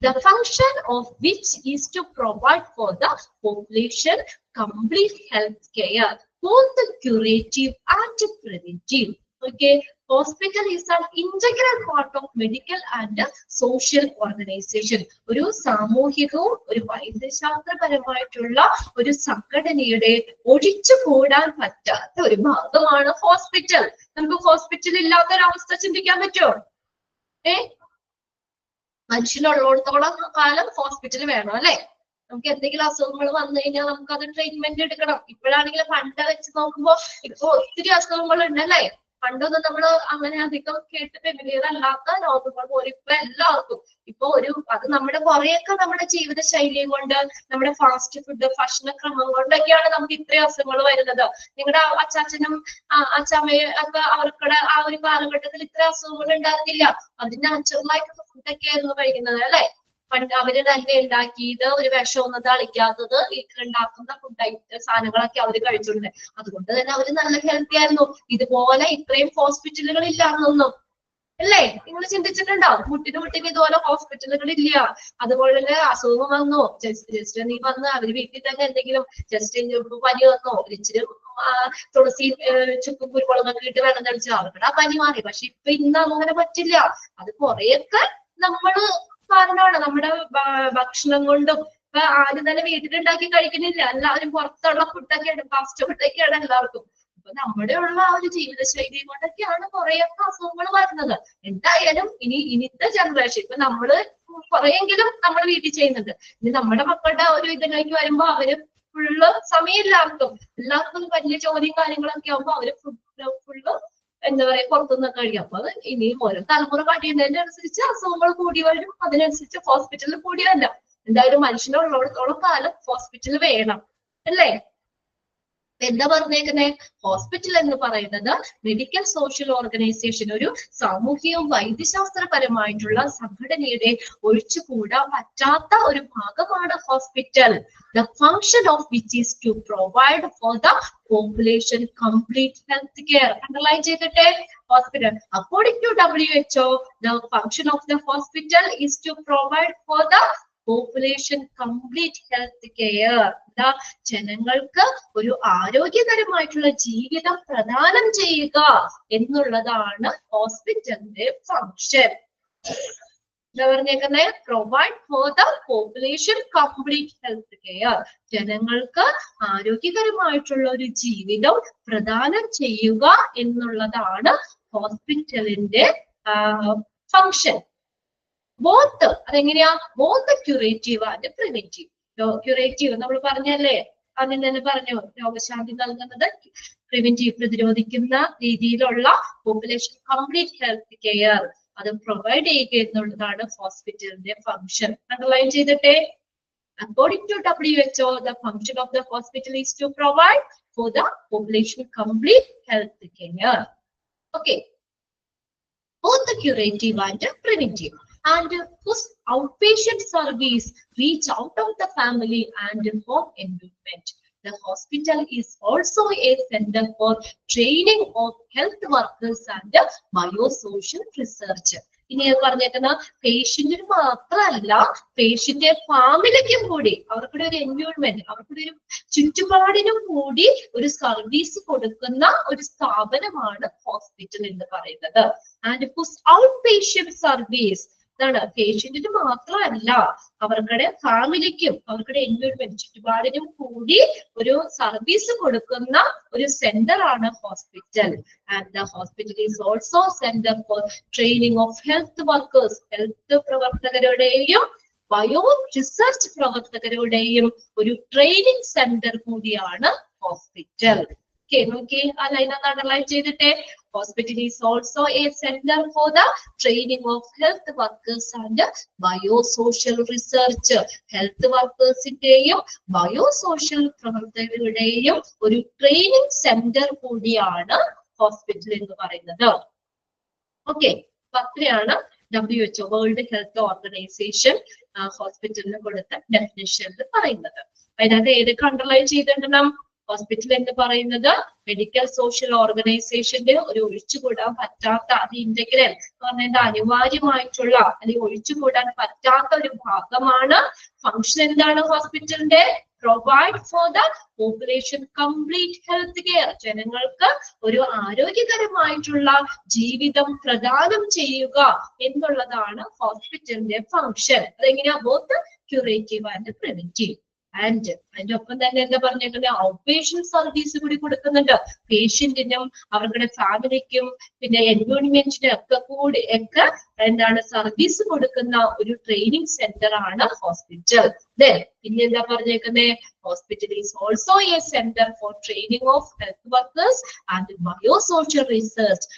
the function of which is to provide for the population complete health care, both curative and preventive. Okay, hospital is an integral part of medical and social organisation. ഒരു സാമൂഹികവും ഒരു വൈദ്യശാസ്ത്രപരമായിട്ടുള്ള ഒരു സംഘടനയുടെ ഒഴിച്ചുകൂടാൻ പറ്റാത്ത ഒരു ഭാഗമാണ് hospital. നമുക്ക് ഹോസ്പിറ്റൽ ഇല്ലാത്തൊരവസ്ഥ ചിന്തിക്കാൻ പറ്റുമോ? മനുഷ്യനുള്ളിടത്തോളം കാലം ഹോസ്പിറ്റൽ വേണം അല്ലെ? നമുക്ക് എന്തെങ്കിലും അസുഖങ്ങൾ വന്നു കഴിഞ്ഞാൽ നമുക്ക് അത് ട്രീറ്റ്മെന്റ് എടുക്കണം. ഇപ്പോഴാണെങ്കിൽ പണ്ട് വെച്ച് നോക്കുമ്പോ ഇപ്പൊ ഒത്തിരി അസുഖങ്ങൾ ഉണ്ട് അല്ലെ? പണ്ടൊന്നും നമ്മൾ അങ്ങനെ അധികം കേട്ടിട്ടില്ലാത്ത രോഗങ്ങൾ പോലും ഇപ്പൊ എല്ലാവർക്കും ഇപ്പൊ അത് നമ്മുടെ കുറെയൊക്കെ നമ്മുടെ ജീവിത ശൈലിയും കൊണ്ട്, നമ്മുടെ ഫാസ്റ്റ് ഫുഡ് ഭക്ഷണക്രമം കൊണ്ടൊക്കെയാണ് നമുക്ക് ഇത്രയും അസുഖങ്ങൾ വരുന്നത്. നിങ്ങളുടെ അച്ചാച്ചനും അച്ചാമ്മയും ഒക്കെ അവർക്കുടെ ആ ഒരു കാലഘട്ടത്തിൽ ഇത്ര അസുഖങ്ങൾ ഉണ്ടായിരുന്നില്ല. അതിന് നാച്ചുറലായിട്ടുള്ള ഫുഡൊക്കെ ആയിരുന്നു കഴിക്കുന്നത് അല്ലെ? പണ്ട് അവര് തന്നെ ഉണ്ടാക്കിയത്, ഒരു വിഷമൊന്നും തളിക്കാത്തത്, വീട്ടിലുണ്ടാക്കുന്ന ഫുഡ് സാധനങ്ങളൊക്കെ അവര് കഴിച്ചിട്ടുണ്ട്. അതുകൊണ്ട് തന്നെ അവര് നല്ല ഹെൽത്തി ആയിരുന്നു. ഇതുപോലെ ഇത്രയും ഹോസ്പിറ്റലുകൾ ഇല്ലാന്നൊന്നും അല്ലേ? നിങ്ങൾ ചിന്തിച്ചിട്ടുണ്ടോ? മുട്ടിന് ഇതുപോലെ ഹോസ്പിറ്റലുകൾ ഇല്ല. അതുപോലെ തന്നെ അസുഖം വന്നോ, ജസ്റ്റ് നീ വന്ന് അവര് വീട്ടിൽ തന്നെ എന്തെങ്കിലും ജസ്റ്റ് പനി വന്നോ, ഇച്ചിരി തുളസി ചുക്കും കുരുമുളകൊക്കെ ഇട്ട് വെള്ളം തളിച്ച് അവരുടെ ആ പനി മാറി. പക്ഷെ ഇന്ന് അങ്ങനെ പറ്റില്ല. അത് കുറെയൊക്കെ നമ്മള് കാരണമാണ്. നമ്മുടെ ഭക്ഷണം കൊണ്ടും ഇപ്പൊ ആരും തന്നെ വീട്ടിലുണ്ടാക്കി കഴിക്കുന്നില്ല. എല്ലാവരും പുറത്തുള്ള ഫുഡൊക്കെയാണ്, ഫാസ്റ്റ് ഫുഡൊക്കെയാണ് എല്ലാവർക്കും. അപ്പൊ നമ്മുടെ ഉള്ള ആ ഒരു ജീവിതശൈലി കൊണ്ടൊക്കെയാണ് കുറെയൊക്കെ അസുഖങ്ങൾ വരുന്നത്. എന്തായാലും ഇനിത്തെ ജനറേഷൻ ഇപ്പൊ നമ്മള് കുറെയെങ്കിലും നമ്മൾ വീട്ടിൽ ചെയ്യുന്നുണ്ട്. ഇനി നമ്മുടെ മക്കളുടെ ഒരു ഇതിലേക്ക് വരുമ്പോ അവര് ഫുള്ള് സമയം എല്ലാവർക്കും വലിയ ജോലിയും കാര്യങ്ങളൊക്കെ ആകുമ്പോ അവര് ഫുള്ള് എന്താ പറയാ പുറത്തുനിന്നൊക്കെ കഴിയും. അപ്പൊ അത് ഇനിയും ഓരോ തലമുറ കഴിയുന്നതിനനുസരിച്ച് അസുഖങ്ങൾ കൂടി വരും. അതിനനുസരിച്ച് ഹോസ്പിറ്റലിൽ കൂടിയല്ല. എന്തായാലും മനുഷ്യനുള്ളിടത്തോളം കാലം ഹോസ്പിറ്റൽ വേണം അല്ലേ? എന്താ പറഞ്ഞേക്കുന്നേ? ഹോസ്പിറ്റൽ എന്ന് പറയുന്നത് മെഡിക്കൽ സോഷ്യൽ ഓർഗനൈസേഷൻ, ഒരു സാമൂഹികവും വൈദ്യശാസ്ത്രപരമായിട്ടുള്ള സംഘടനയുടെ ഒഴിച്ചുകൂടാൻ പറ്റാത്ത ഒരു ഭാഗമാണ് hospital. The function of which is to provide for the population complete health care. Underline ചെയ്തിട്ടെ hospital. According to WHO, the function of the hospital is to provide for the population complete health care. ജനങ്ങൾക്ക് ഒരു ആരോഗ്യകരമായിട്ടുള്ള ജീവിതം പ്രദാനം ചെയ്യുക എന്നുള്ളതാണ് ഹോസ്പിറ്റലിന്റെ function. എന്താ പറഞ്ഞേക്കുന്നേ? Provide for the population complete health care. ജനങ്ങൾക്ക് ആരോഗ്യകരമായിട്ടുള്ള ഒരു ജീവിതം പ്രദാനം ചെയ്യുക എന്നുള്ളതാണ് ഹോസ്പിറ്റലിന്റെ ഫംഗ്ഷൻ. ബോത്ത് അതെങ്ങനെയാ? Both curative and preventive. Curative നമ്മൾ പറഞ്ഞല്ലേ, ആദ്യം തന്നെ പറഞ്ഞു, രോഗശാന്തി നൽകുന്നത്. പ്രിവെന്റീവ് പ്രതിരോധിക്കുന്ന രീതിയിലുള്ള പോപ്പുലേഷൻ കംപ്ലീറ്റ് ഹെൽത്ത് കെയർ അത് പ്രൊവൈഡ് ചെയ്യുക എന്നുള്ളതാണ് ഹോസ്പിറ്റലിന്റെ ഫംഗ്ഷൻ. അണ്ടർലൈൻ ചെയ്തിട്ടെ. According to WHO, the function of the hospital is to provide for the population complete health care. Okay. Both the curative and preventive. And whose outpatient service reach out of the family and home environment. The hospital is also a center for training of health workers and biosocial research. ഇനി പറഞ്ഞേക്കുന്ന പേഷ്യന്റിന് മാത്രമല്ല, patient ഫാമിലിക്കും കൂടി, അവർക്കുടെ ഒരു environment, അവർക്കുടെ ഒരു ചുറ്റുപാടിനും കൂടി ഒരു service കൊടുക്കുന്ന ഒരു സ്ഥാപനമാണ് ഹോസ്പിറ്റൽ എന്ന് പറയുന്നത്. ആൻഡ് ഔട്ട് പേഷ്യന്റ് സർവീസ് ഇതാണ്. പേഷ്യന്റിന് മാത്രമല്ല, അവർക്കുടെ ഫാമിലിക്കും അവർക്കുടെ എൻവയോൺമെന്റ് ചുറ്റുപാടിനും കൂടി ഒരു സർവീസ് കൊടുക്കുന്ന ഒരു സെന്റർ ആണ് hospital. And the hospital is also centre for training of health workers. Health പ്രവർത്തകരുടെയും ബയോ റിസർച്ച് പ്രവർത്തകരുടെയും ഒരു ട്രെയിനിങ് സെന്റർ കൂടിയാണ് ഹോസ്പിറ്റൽ. നോക്കി ആ ലൈൻ ഒന്ന് underline ചെയ്തിട്ടെ. Hospital is also a center for the training of health workers and biosocial research. Health workers ന്റെയും ബയോസോഷ്യൽ പ്രവർത്തകരുടെയും ഒരു ട്രെയിനിങ് സെന്റർ കൂടിയാണ് ഹോസ്പിറ്റൽ എന്ന് പറയുന്നത്. ഓക്കെ, അത്രയാണ് WHO വേൾഡ് ഹെൽത്ത് ഓർഗനൈസേഷൻ ഹോസ്പിറ്റലിന് കൊടുത്ത ഡെഫിനിഷനിൽ പറയുന്നത്. അതിനകത്ത് ഏതൊക്കെ അണ്ടർലൈൻ ചെയ്തിടണം? ഹോസ്പിറ്റൽ എന്ന് പറയുന്നത് മെഡിക്കൽ സോഷ്യൽ ഓർഗനൈസേഷന്റെ ഒരു ഒഴിച്ചുകൂടാൻ പറ്റാത്ത, അത് ഇന്റഗ്രൽ എന്ന് പറഞ്ഞാൽ അനിവാര്യമായിട്ടുള്ള അല്ലെങ്കിൽ ഒഴിച്ചുകൂടാൻ പറ്റാത്ത ഒരു ഭാഗമാണ്. ഫംഗ്ഷൻ എന്താണ് ഹോസ്പിറ്റലിന്റെ? Provide for the population complete health care. ജനങ്ങൾക്ക് ഒരു ആരോഗ്യകരമായിട്ടുള്ള ജീവിതം പ്രദാനം ചെയ്യുക എന്നുള്ളതാണ് ഹോസ്പിറ്റലിന്റെ ഫംഗ്ഷൻ. അതെങ്ങനെയാ? Both curative and preventive. And അതിന്റെ ഒപ്പം തന്നെ എന്താ പറഞ്ഞേക്കുന്നത്? ഔട്ട് പേഷ്യന്റ് സർവീസ് കൂടി കൊടുക്കുന്നുണ്ട്. പേഷ്യന്റിനും അവരുടെ ഫാമിലിക്കും പിന്നെ എൻവയോൺമെന്റിനും ഒക്കെ എന്താണ് സർവീസ് കൊടുക്കുന്ന ഒരു ട്രെയിനിങ് സെന്റർ ആണ് ഹോസ്പിറ്റൽ. പിന്നെ എന്താ പറഞ്ഞേക്കുന്നത്? Hospital is also a centre for training of health workers and biosocial research.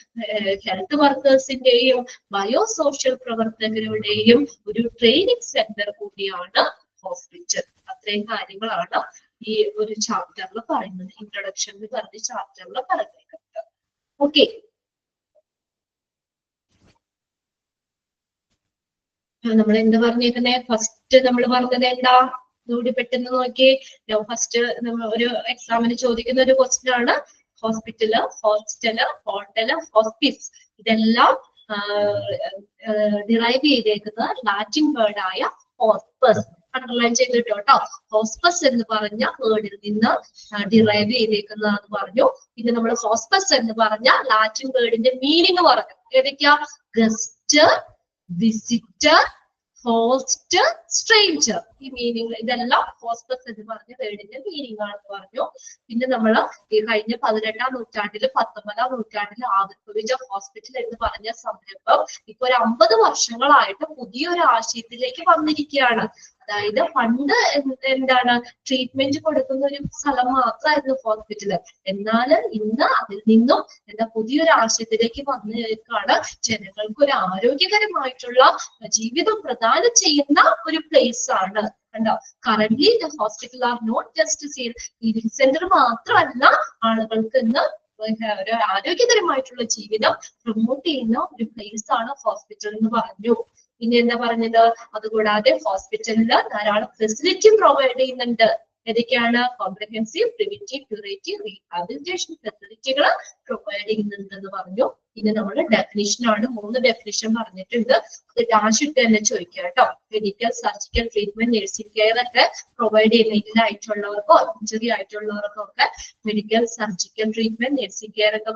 Health വർക്കേഴ്സിന്റെയും ബയോസോഷ്യൽ പ്രവർത്തകരുടെയും ഒരു ട്രെയിനിങ് സെന്റർ കൂടിയാണ് ഹോസ്പിറ്റൽ. അത്രയും കാര്യങ്ങളാണ് ഈ ഒരു ചാപ്റ്ററിൽ പറയുന്നത്. ഇൻട്രൊഡക്ഷനിൽ പറഞ്ഞ ചാപ്റ്ററിൽ പറഞ്ഞേക്കുന്നത്. ഓക്കെ, നമ്മൾ എന്ത് പറഞ്ഞേക്കുന്നത്? ഫസ്റ്റ് നമ്മൾ പറഞ്ഞത് എന്താ? ഇതുകൂടി പെട്ടെന്ന് നോക്കി. ഫസ്റ്റ് നമ്മൾ ഒരു എക്സാമിന് ചോദിക്കുന്ന ഒരു ക്വസ്റ്റ്യൻ ആണ് ഹോസ്പിറ്റല്, ഹോസ്റ്റല്, ഹോട്ടല്, ഹോസ്പിസ്. ഇതെല്ലാം ഡിറൈവ് ചെയ്തേക്കുന്നത് ലാറ്റിൻ വേർഡായ ഹോസ്പസ്. അണ്ടർലൈൻ ചെയ്തിട്ടോ കേട്ടോ. ഹോസ്പസ് എന്ന് പറഞ്ഞ വേർഡിൽ നിന്ന് ഡിറൈവ് ചെയ്തേക്കുന്നതാന്ന് പറഞ്ഞു. പിന്നെ നമ്മൾ ഹോസ്പസ് എന്ന് പറഞ്ഞ ലാറ്റിൻ വേർഡിന്റെ മീനിങ് പറഞ്ഞു. ഏതൊക്കെയാ? Guest, visitor, host, stranger. ഈ മീനിങ് ഇതെല്ലാം ഹോസ്പസ് എന്ന് പറഞ്ഞ വേർഡിന്റെ മീനിങ് ആണെന്ന് പറഞ്ഞു. പിന്നെ നമ്മൾ ഈ കഴിഞ്ഞ 18ാം നൂറ്റാണ്ടില് 19ാം നൂറ്റാണ്ടിൽ ആവിർഭവിച്ച ഹോസ്പിറ്റൽ എന്ന് പറഞ്ഞ സംരംഭം ഇപ്പൊ ഒരു 50 വർഷങ്ങളായിട്ട് പുതിയൊരു ആശയത്തിലേക്ക് വന്നിരിക്കുകയാണ്. അതായത് പണ്ട് എന്താണ് ട്രീറ്റ്മെന്റ് കൊടുക്കുന്ന ഒരു സ്ഥലം മാത്രമായിരുന്നു ഹോസ്പിറ്റല്. എന്നാൽ ഇന്ന് അതിൽ നിന്നും എന്താ പുതിയൊരു ആശയത്തിലേക്ക് വന്നേക്കാണ്. ജനങ്ങൾക്ക് ഒരു ആരോഗ്യകരമായിട്ടുള്ള ജീവിതം പ്രദാനം ചെയ്യുന്ന ഒരു പ്ലേസ് ആണ്. കണ്ടോ? Currently the hospital are not just living center മാത്രമല്ല, ആളുകൾക്ക് ഇന്ന് ഒരു ആരോഗ്യകരമായിട്ടുള്ള ജീവിതം പ്രൊമോട്ട് ചെയ്യുന്ന ഒരു പ്ലേസ് ആണ് ഹോസ്പിറ്റൽ എന്ന് പറഞ്ഞു. പിന്നെ എന്താ പറഞ്ഞത്? അതുകൂടാതെ ഹോസ്പിറ്റലിൽ ധാരാളം ഫെസിലിറ്റി പ്രൊവൈഡ് ചെയ്യുന്നുണ്ട്. ഏതൊക്കെയാണ്? കോംപ്രഹെൻസീവ്, പ്രിവെന്റീവ്, ക്യൂറേറ്റീവ്, റീഹാബിലിറ്റേഷൻ ഫെസിലിറ്റികൾ പ്രൊവൈഡ് ചെയ്യുന്നുണ്ടെന്ന് പറഞ്ഞു. പിന്നെ നമ്മൾ ഡെഫിനിഷൻ ആണ് 3 ഡെഫിനിഷൻ പറഞ്ഞിട്ടുണ്ട്. അത് ഡാഷ് ഇട്ട് തന്നെ ചോദിക്കുക കേട്ടോ. Medical, surgical treatment, nursing care ഒക്കെ പ്രൊവൈഡ് ചെയ്യുന്ന ഇല്ലായിട്ടുള്ളവർക്കോ ഇഞ്ചുറി ആയിട്ടുള്ളവർക്കോ ഒക്കെ medical, surgical treatment, nursing care ഒക്കെ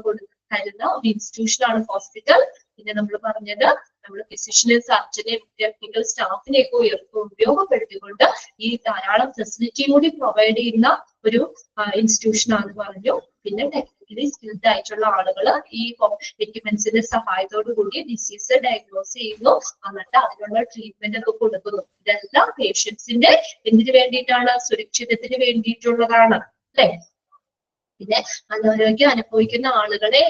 തരുന്ന ഒരു ഇൻസ്റ്റിറ്റ്യൂഷൻ ആണ് ഹോസ്പിറ്റൽ. പിന്നെ നമ്മൾ പറഞ്ഞത് നമ്മൾ ഫിസിഷ്യനെ, സർജനെ, ടെക്നിക്കൽ സ്റ്റാഫിനെയൊക്കെ ഉപയോഗപ്പെടുത്തിക്കൊണ്ട് ഈ ധാരാളം ഫെസിലിറ്റിയും കൂടി പ്രൊവൈഡ് ചെയ്യുന്ന ഒരു ഇൻസ്റ്റിറ്റ്യൂഷൻ ആണെന്ന് പറഞ്ഞു. പിന്നെ ടെക്നിക്കലി സ്കിൽഡ് ആയിട്ടുള്ള ആളുകൾ ഈ എക്യുപ്മെന്റ്സിന്റെ സഹായത്തോടു കൂടി ഡിസീസ് ഡയഗ്നോസ് ചെയ്യുന്നു, എന്നിട്ട് അതിനുള്ള ട്രീറ്റ്മെന്റ് ഒക്കെ കൊടുക്കുന്നു. ഇതെല്ലാം പേഷ്യൻസിന്റെ എന്തിനു വേണ്ടിയിട്ടാണ്? സുരക്ഷിതത്തിന് വേണ്ടിയിട്ടുള്ളതാണ് അല്ലെ? പിന്നെ അനാരോഗ്യം അനുഭവിക്കുന്ന ആളുകളെ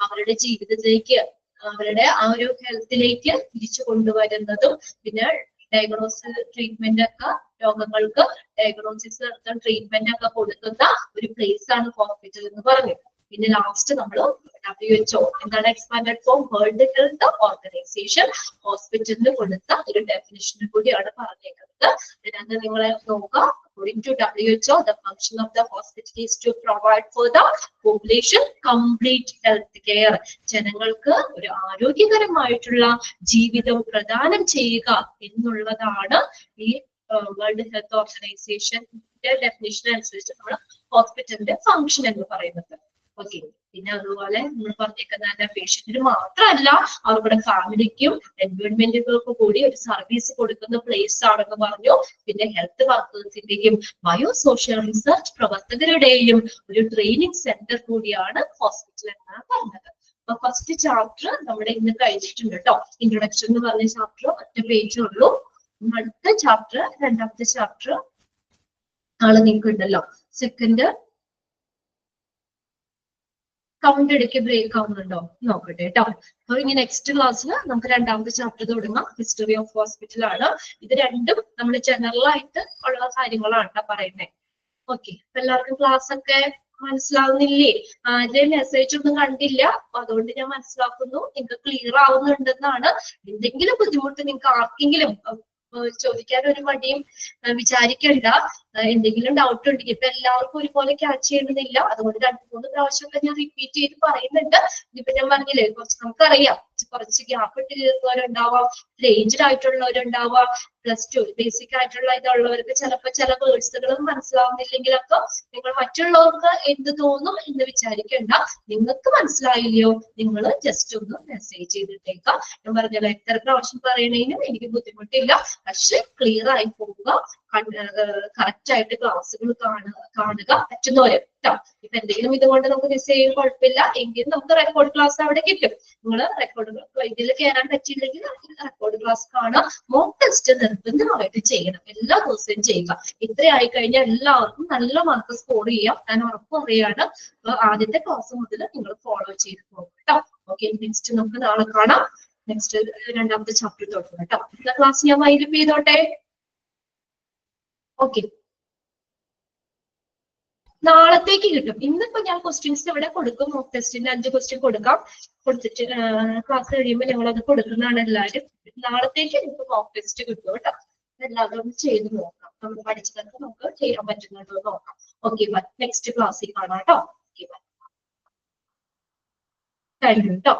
അവരുടെ ജീവിതത്തിലേക്ക്, അവരുടെ ആ ഒരു ഹെൽത്തിലേക്ക് തിരിച്ചു കൊണ്ടുവരുന്നതും പിന്നെ ഡയഗ്നോസിസ് ട്രീറ്റ്മെന്റ് ഒക്കെ രോഗങ്ങൾക്ക് ഡയഗ്നോസിസ് നടത്താൻ ട്രീറ്റ്മെന്റ് ഒക്കെ കൊടുക്കുന്ന ഒരു പ്ലേസ് ആണ് ഹോസ്പിറ്റൽ എന്ന് പറഞ്ഞു. പിന്നെ ലാസ്റ്റ് നമ്മൾ WHO എന്താണ്? Expanded form world health organization ഹോസ്പിറ്റലിന് കൊടുത്ത ഒരു ഡെഫിനിഷൻ കൂടിയാണ് പറഞ്ഞേക്കുന്നത്. ഇതിനകത്ത് നിങ്ങൾ നോക്കുക. According to WHO, the function of the hospital is to provide for the population complete health care. ജനങ്ങൾക്ക് ഒരു ആരോഗ്യകരമായിട്ടുള്ള ജീവിതം പ്രദാനം ചെയ്യുക എന്നുള്ളതാണ് ഈ വേൾഡ് ഹെൽത്ത് ഓർഗനൈസേഷന്റെ ഡെഫിനിഷൻ അനുസരിച്ച് നമ്മൾ ഹോസ്പിറ്റലിന്റെ ഫംഗ്ഷൻ എന്ന് പറയുന്നത്. ഓക്കെ, പിന്നെ അതുപോലെ നമ്മൾ പറഞ്ഞേക്കുന്ന പേഷ്യന്റിന് മാത്രമല്ല അവരുടെ ഫാമിലിക്കും എൻവയോൺമെന്റുകൾക്കും കൂടി ഒരു സർവീസ് കൊടുക്കുന്ന പ്ലേസ് ആണെന്ന് പറഞ്ഞു. പിന്നെ ഹെൽത്ത് വർക്കേഴ്സിന്റെയും ബയോസോഷ്യൽ റിസർച്ച് പ്രവർത്തകരുടെയും ഒരു ട്രെയിനിങ് സെന്റർ കൂടിയാണ് ഹോസ്പിറ്റൽ എന്നാണ് പറഞ്ഞത്. അപ്പൊ ഫസ്റ്റ് ചാപ്റ്റർ നമ്മുടെ ഇന്ന് കഴിഞ്ഞിട്ടുണ്ട് കേട്ടോ. ഇൻട്രൊഡക്ഷൻ എന്ന് പറഞ്ഞ ചാപ്റ്റർ ഒറ്റ പേജേ ഉള്ളൂ. അടുത്ത ചാപ്റ്റർ, രണ്ടാമത്തെ ചാപ്റ്റർ നാളെ നിങ്ങൾക്ക് ഉണ്ടല്ലോ. സെക്കൻഡ് കൗണ്ട് ഇടയ്ക്ക് ബ്രേക്ക് ആവുന്നുണ്ടോ നോക്കട്ടെ കേട്ടോ. അപ്പൊ ഇനി നെക്സ്റ്റ് ക്ലാസ്സിൽ നമുക്ക് രണ്ടാമത്തെ ചാപ്റ്റർ തുടങ്ങാം. ഹിസ്റ്ററി ഓഫ് ഹോസ്പിറ്റൽ ആണ്. ഇത് രണ്ടും നമ്മൾ ജനറൽ ആയിട്ട് ഉള്ള കാര്യങ്ങളാണ് പറയുന്നത്. ഓക്കെ, അപ്പൊ എല്ലാവർക്കും ക്ലാസ് ഒക്കെ മനസ്സിലാവുന്നില്ലേ? ആരുടെയും മെസ്സേജ് ഒന്നും കണ്ടില്ല, അപ്പൊ അതുകൊണ്ട് ഞാൻ മനസ്സിലാക്കുന്നു നിങ്ങൾക്ക് ക്ലിയർ ആവുന്നുണ്ടെന്നാണ്. എന്തെങ്കിലും ബുദ്ധിമുട്ട് നിങ്ങൾക്ക് ആർക്കെങ്കിലും ചോദിക്കാൻ ഒരു മടിയും വിചാരിക്കണ്ട. എന്തെങ്കിലും ഡൗട്ട് ഉണ്ടെങ്കിൽ ഇപ്പൊ എല്ലാവർക്കും ഒരുപോലെ ക്യാച്ച് ചെയ്യണമെന്നില്ല, അതുകൊണ്ട് 2-3 പ്രാവശ്യമൊക്കെ ഞാൻ റിപ്പീറ്റ് ചെയ്ത് പറയുന്നുണ്ട്. ഇപ്പൊ ഞാൻ പറഞ്ഞില്ലേ, കുറച്ച് നമുക്കറിയാം കുറച്ച് ഗ്യാപ്പ് ഇട്ട് കയറുന്നവരുണ്ടാവാം, ഏജ്ഡ് ആയിട്ടുള്ളവരുണ്ടാവാം, +2 ബേസിക് ആയിട്ടുള്ള ഇതുള്ളവർക്ക് ചിലപ്പോൾ ചില വേർഡ്സുകൾ മനസ്സിലാവുന്നില്ലെങ്കിലൊക്കെ നിങ്ങൾ മറ്റുള്ളവർക്ക് എന്ത് തോന്നും എന്ന് വിചാരിക്കേണ്ട. നിങ്ങൾക്ക് മനസ്സിലായില്ലയോ, നിങ്ങൾ ജസ്റ്റ് ഒന്ന് മെസ്സേജ് ചെയ്തിട്ടേക്കാം. ഞാൻ പറഞ്ഞല്ലോ എത്ര പ്രാവശ്യം പറയണേനും എനിക്ക് ബുദ്ധിമുട്ടില്ല, പക്ഷെ ക്ലിയർ ആയി പോവുക, കറക്റ്റ് ആയിട്ട് ക്ലാസ്സുകൾ കാണുക പറ്റുന്നവരെ കേട്ടോ. ഇപ്പൊ എന്തെങ്കിലും ഇതുകൊണ്ട് നമുക്ക് മിസ് ചെയ്യാൻ കുഴപ്പമില്ല എങ്കിൽ നമുക്ക് റെക്കോർഡ് ക്ലാസ് അവിടെ കിട്ടും. നിങ്ങൾ റെക്കോർഡ് ഇതിൽ കയറാൻ പറ്റിയില്ലെങ്കിൽ റെക്കോർഡ് ക്ലാസ് കാണാം. മോക്ക് ടെസ്റ്റ് നിർബന്ധമായിട്ട് ചെയ്യണം, എല്ലാ ദിവസവും ചെയ്യുക. ഇത്രയായി കഴിഞ്ഞാൽ എല്ലാവർക്കും നല്ല മാർക്ക് സ്കോർ ചെയ്യാം, ഞാൻ ഉറപ്പ് പറയാണ്. ആദ്യത്തെ ക്ലാസ് മുതൽ നിങ്ങൾ ഫോളോ ചെയ്ത് പോകും കേട്ടോ. ഓക്കെ, നെക്സ്റ്റ് നമുക്ക് നാളെ കാണാം. നെക്സ്റ്റ് രണ്ടാമത്തെ ചാപ്റ്റർ തുടങ്ങും കേട്ടോ. ക്ലാസ് ഞാൻ വൈൻഡപ്പ് ചെയ്തോട്ടെ. ഓക്കെ, നാളത്തേക്ക് കിട്ടും. ഇന്നിപ്പോ ഞാൻ ക്വസ്റ്റ്യൻസ് ഇവിടെ കൊടുക്കും, മോക്ക് ടെസ്റ്റിന്റെ 5 ക്വസ്റ്റ്യൻ കൊടുക്കാം. കൊടുത്തിട്ട് ക്ലാസ് കഴിയുമ്പോൾ ഞങ്ങൾ അത് കൊടുക്കുന്നതാണ് എല്ലാവരും. നാളത്തേക്ക് നിങ്ങൾക്ക് മോക്ക് ടെസ്റ്റ് കിട്ടും കേട്ടോ. എല്ലാവരും ഒന്ന് ചെയ്ത് നോക്കാം, നമ്മൾ പഠിച്ചതൊക്കെ നമുക്ക് ചെയ്യാൻ പറ്റുന്നുണ്ടോ നോക്കാം. Okay, by. നെക്സ്റ്റ് ക്ലാസ്സിൽ കാണാം കേട്ടോ. Okay, by. താങ്ക് യു കേട്ടോ.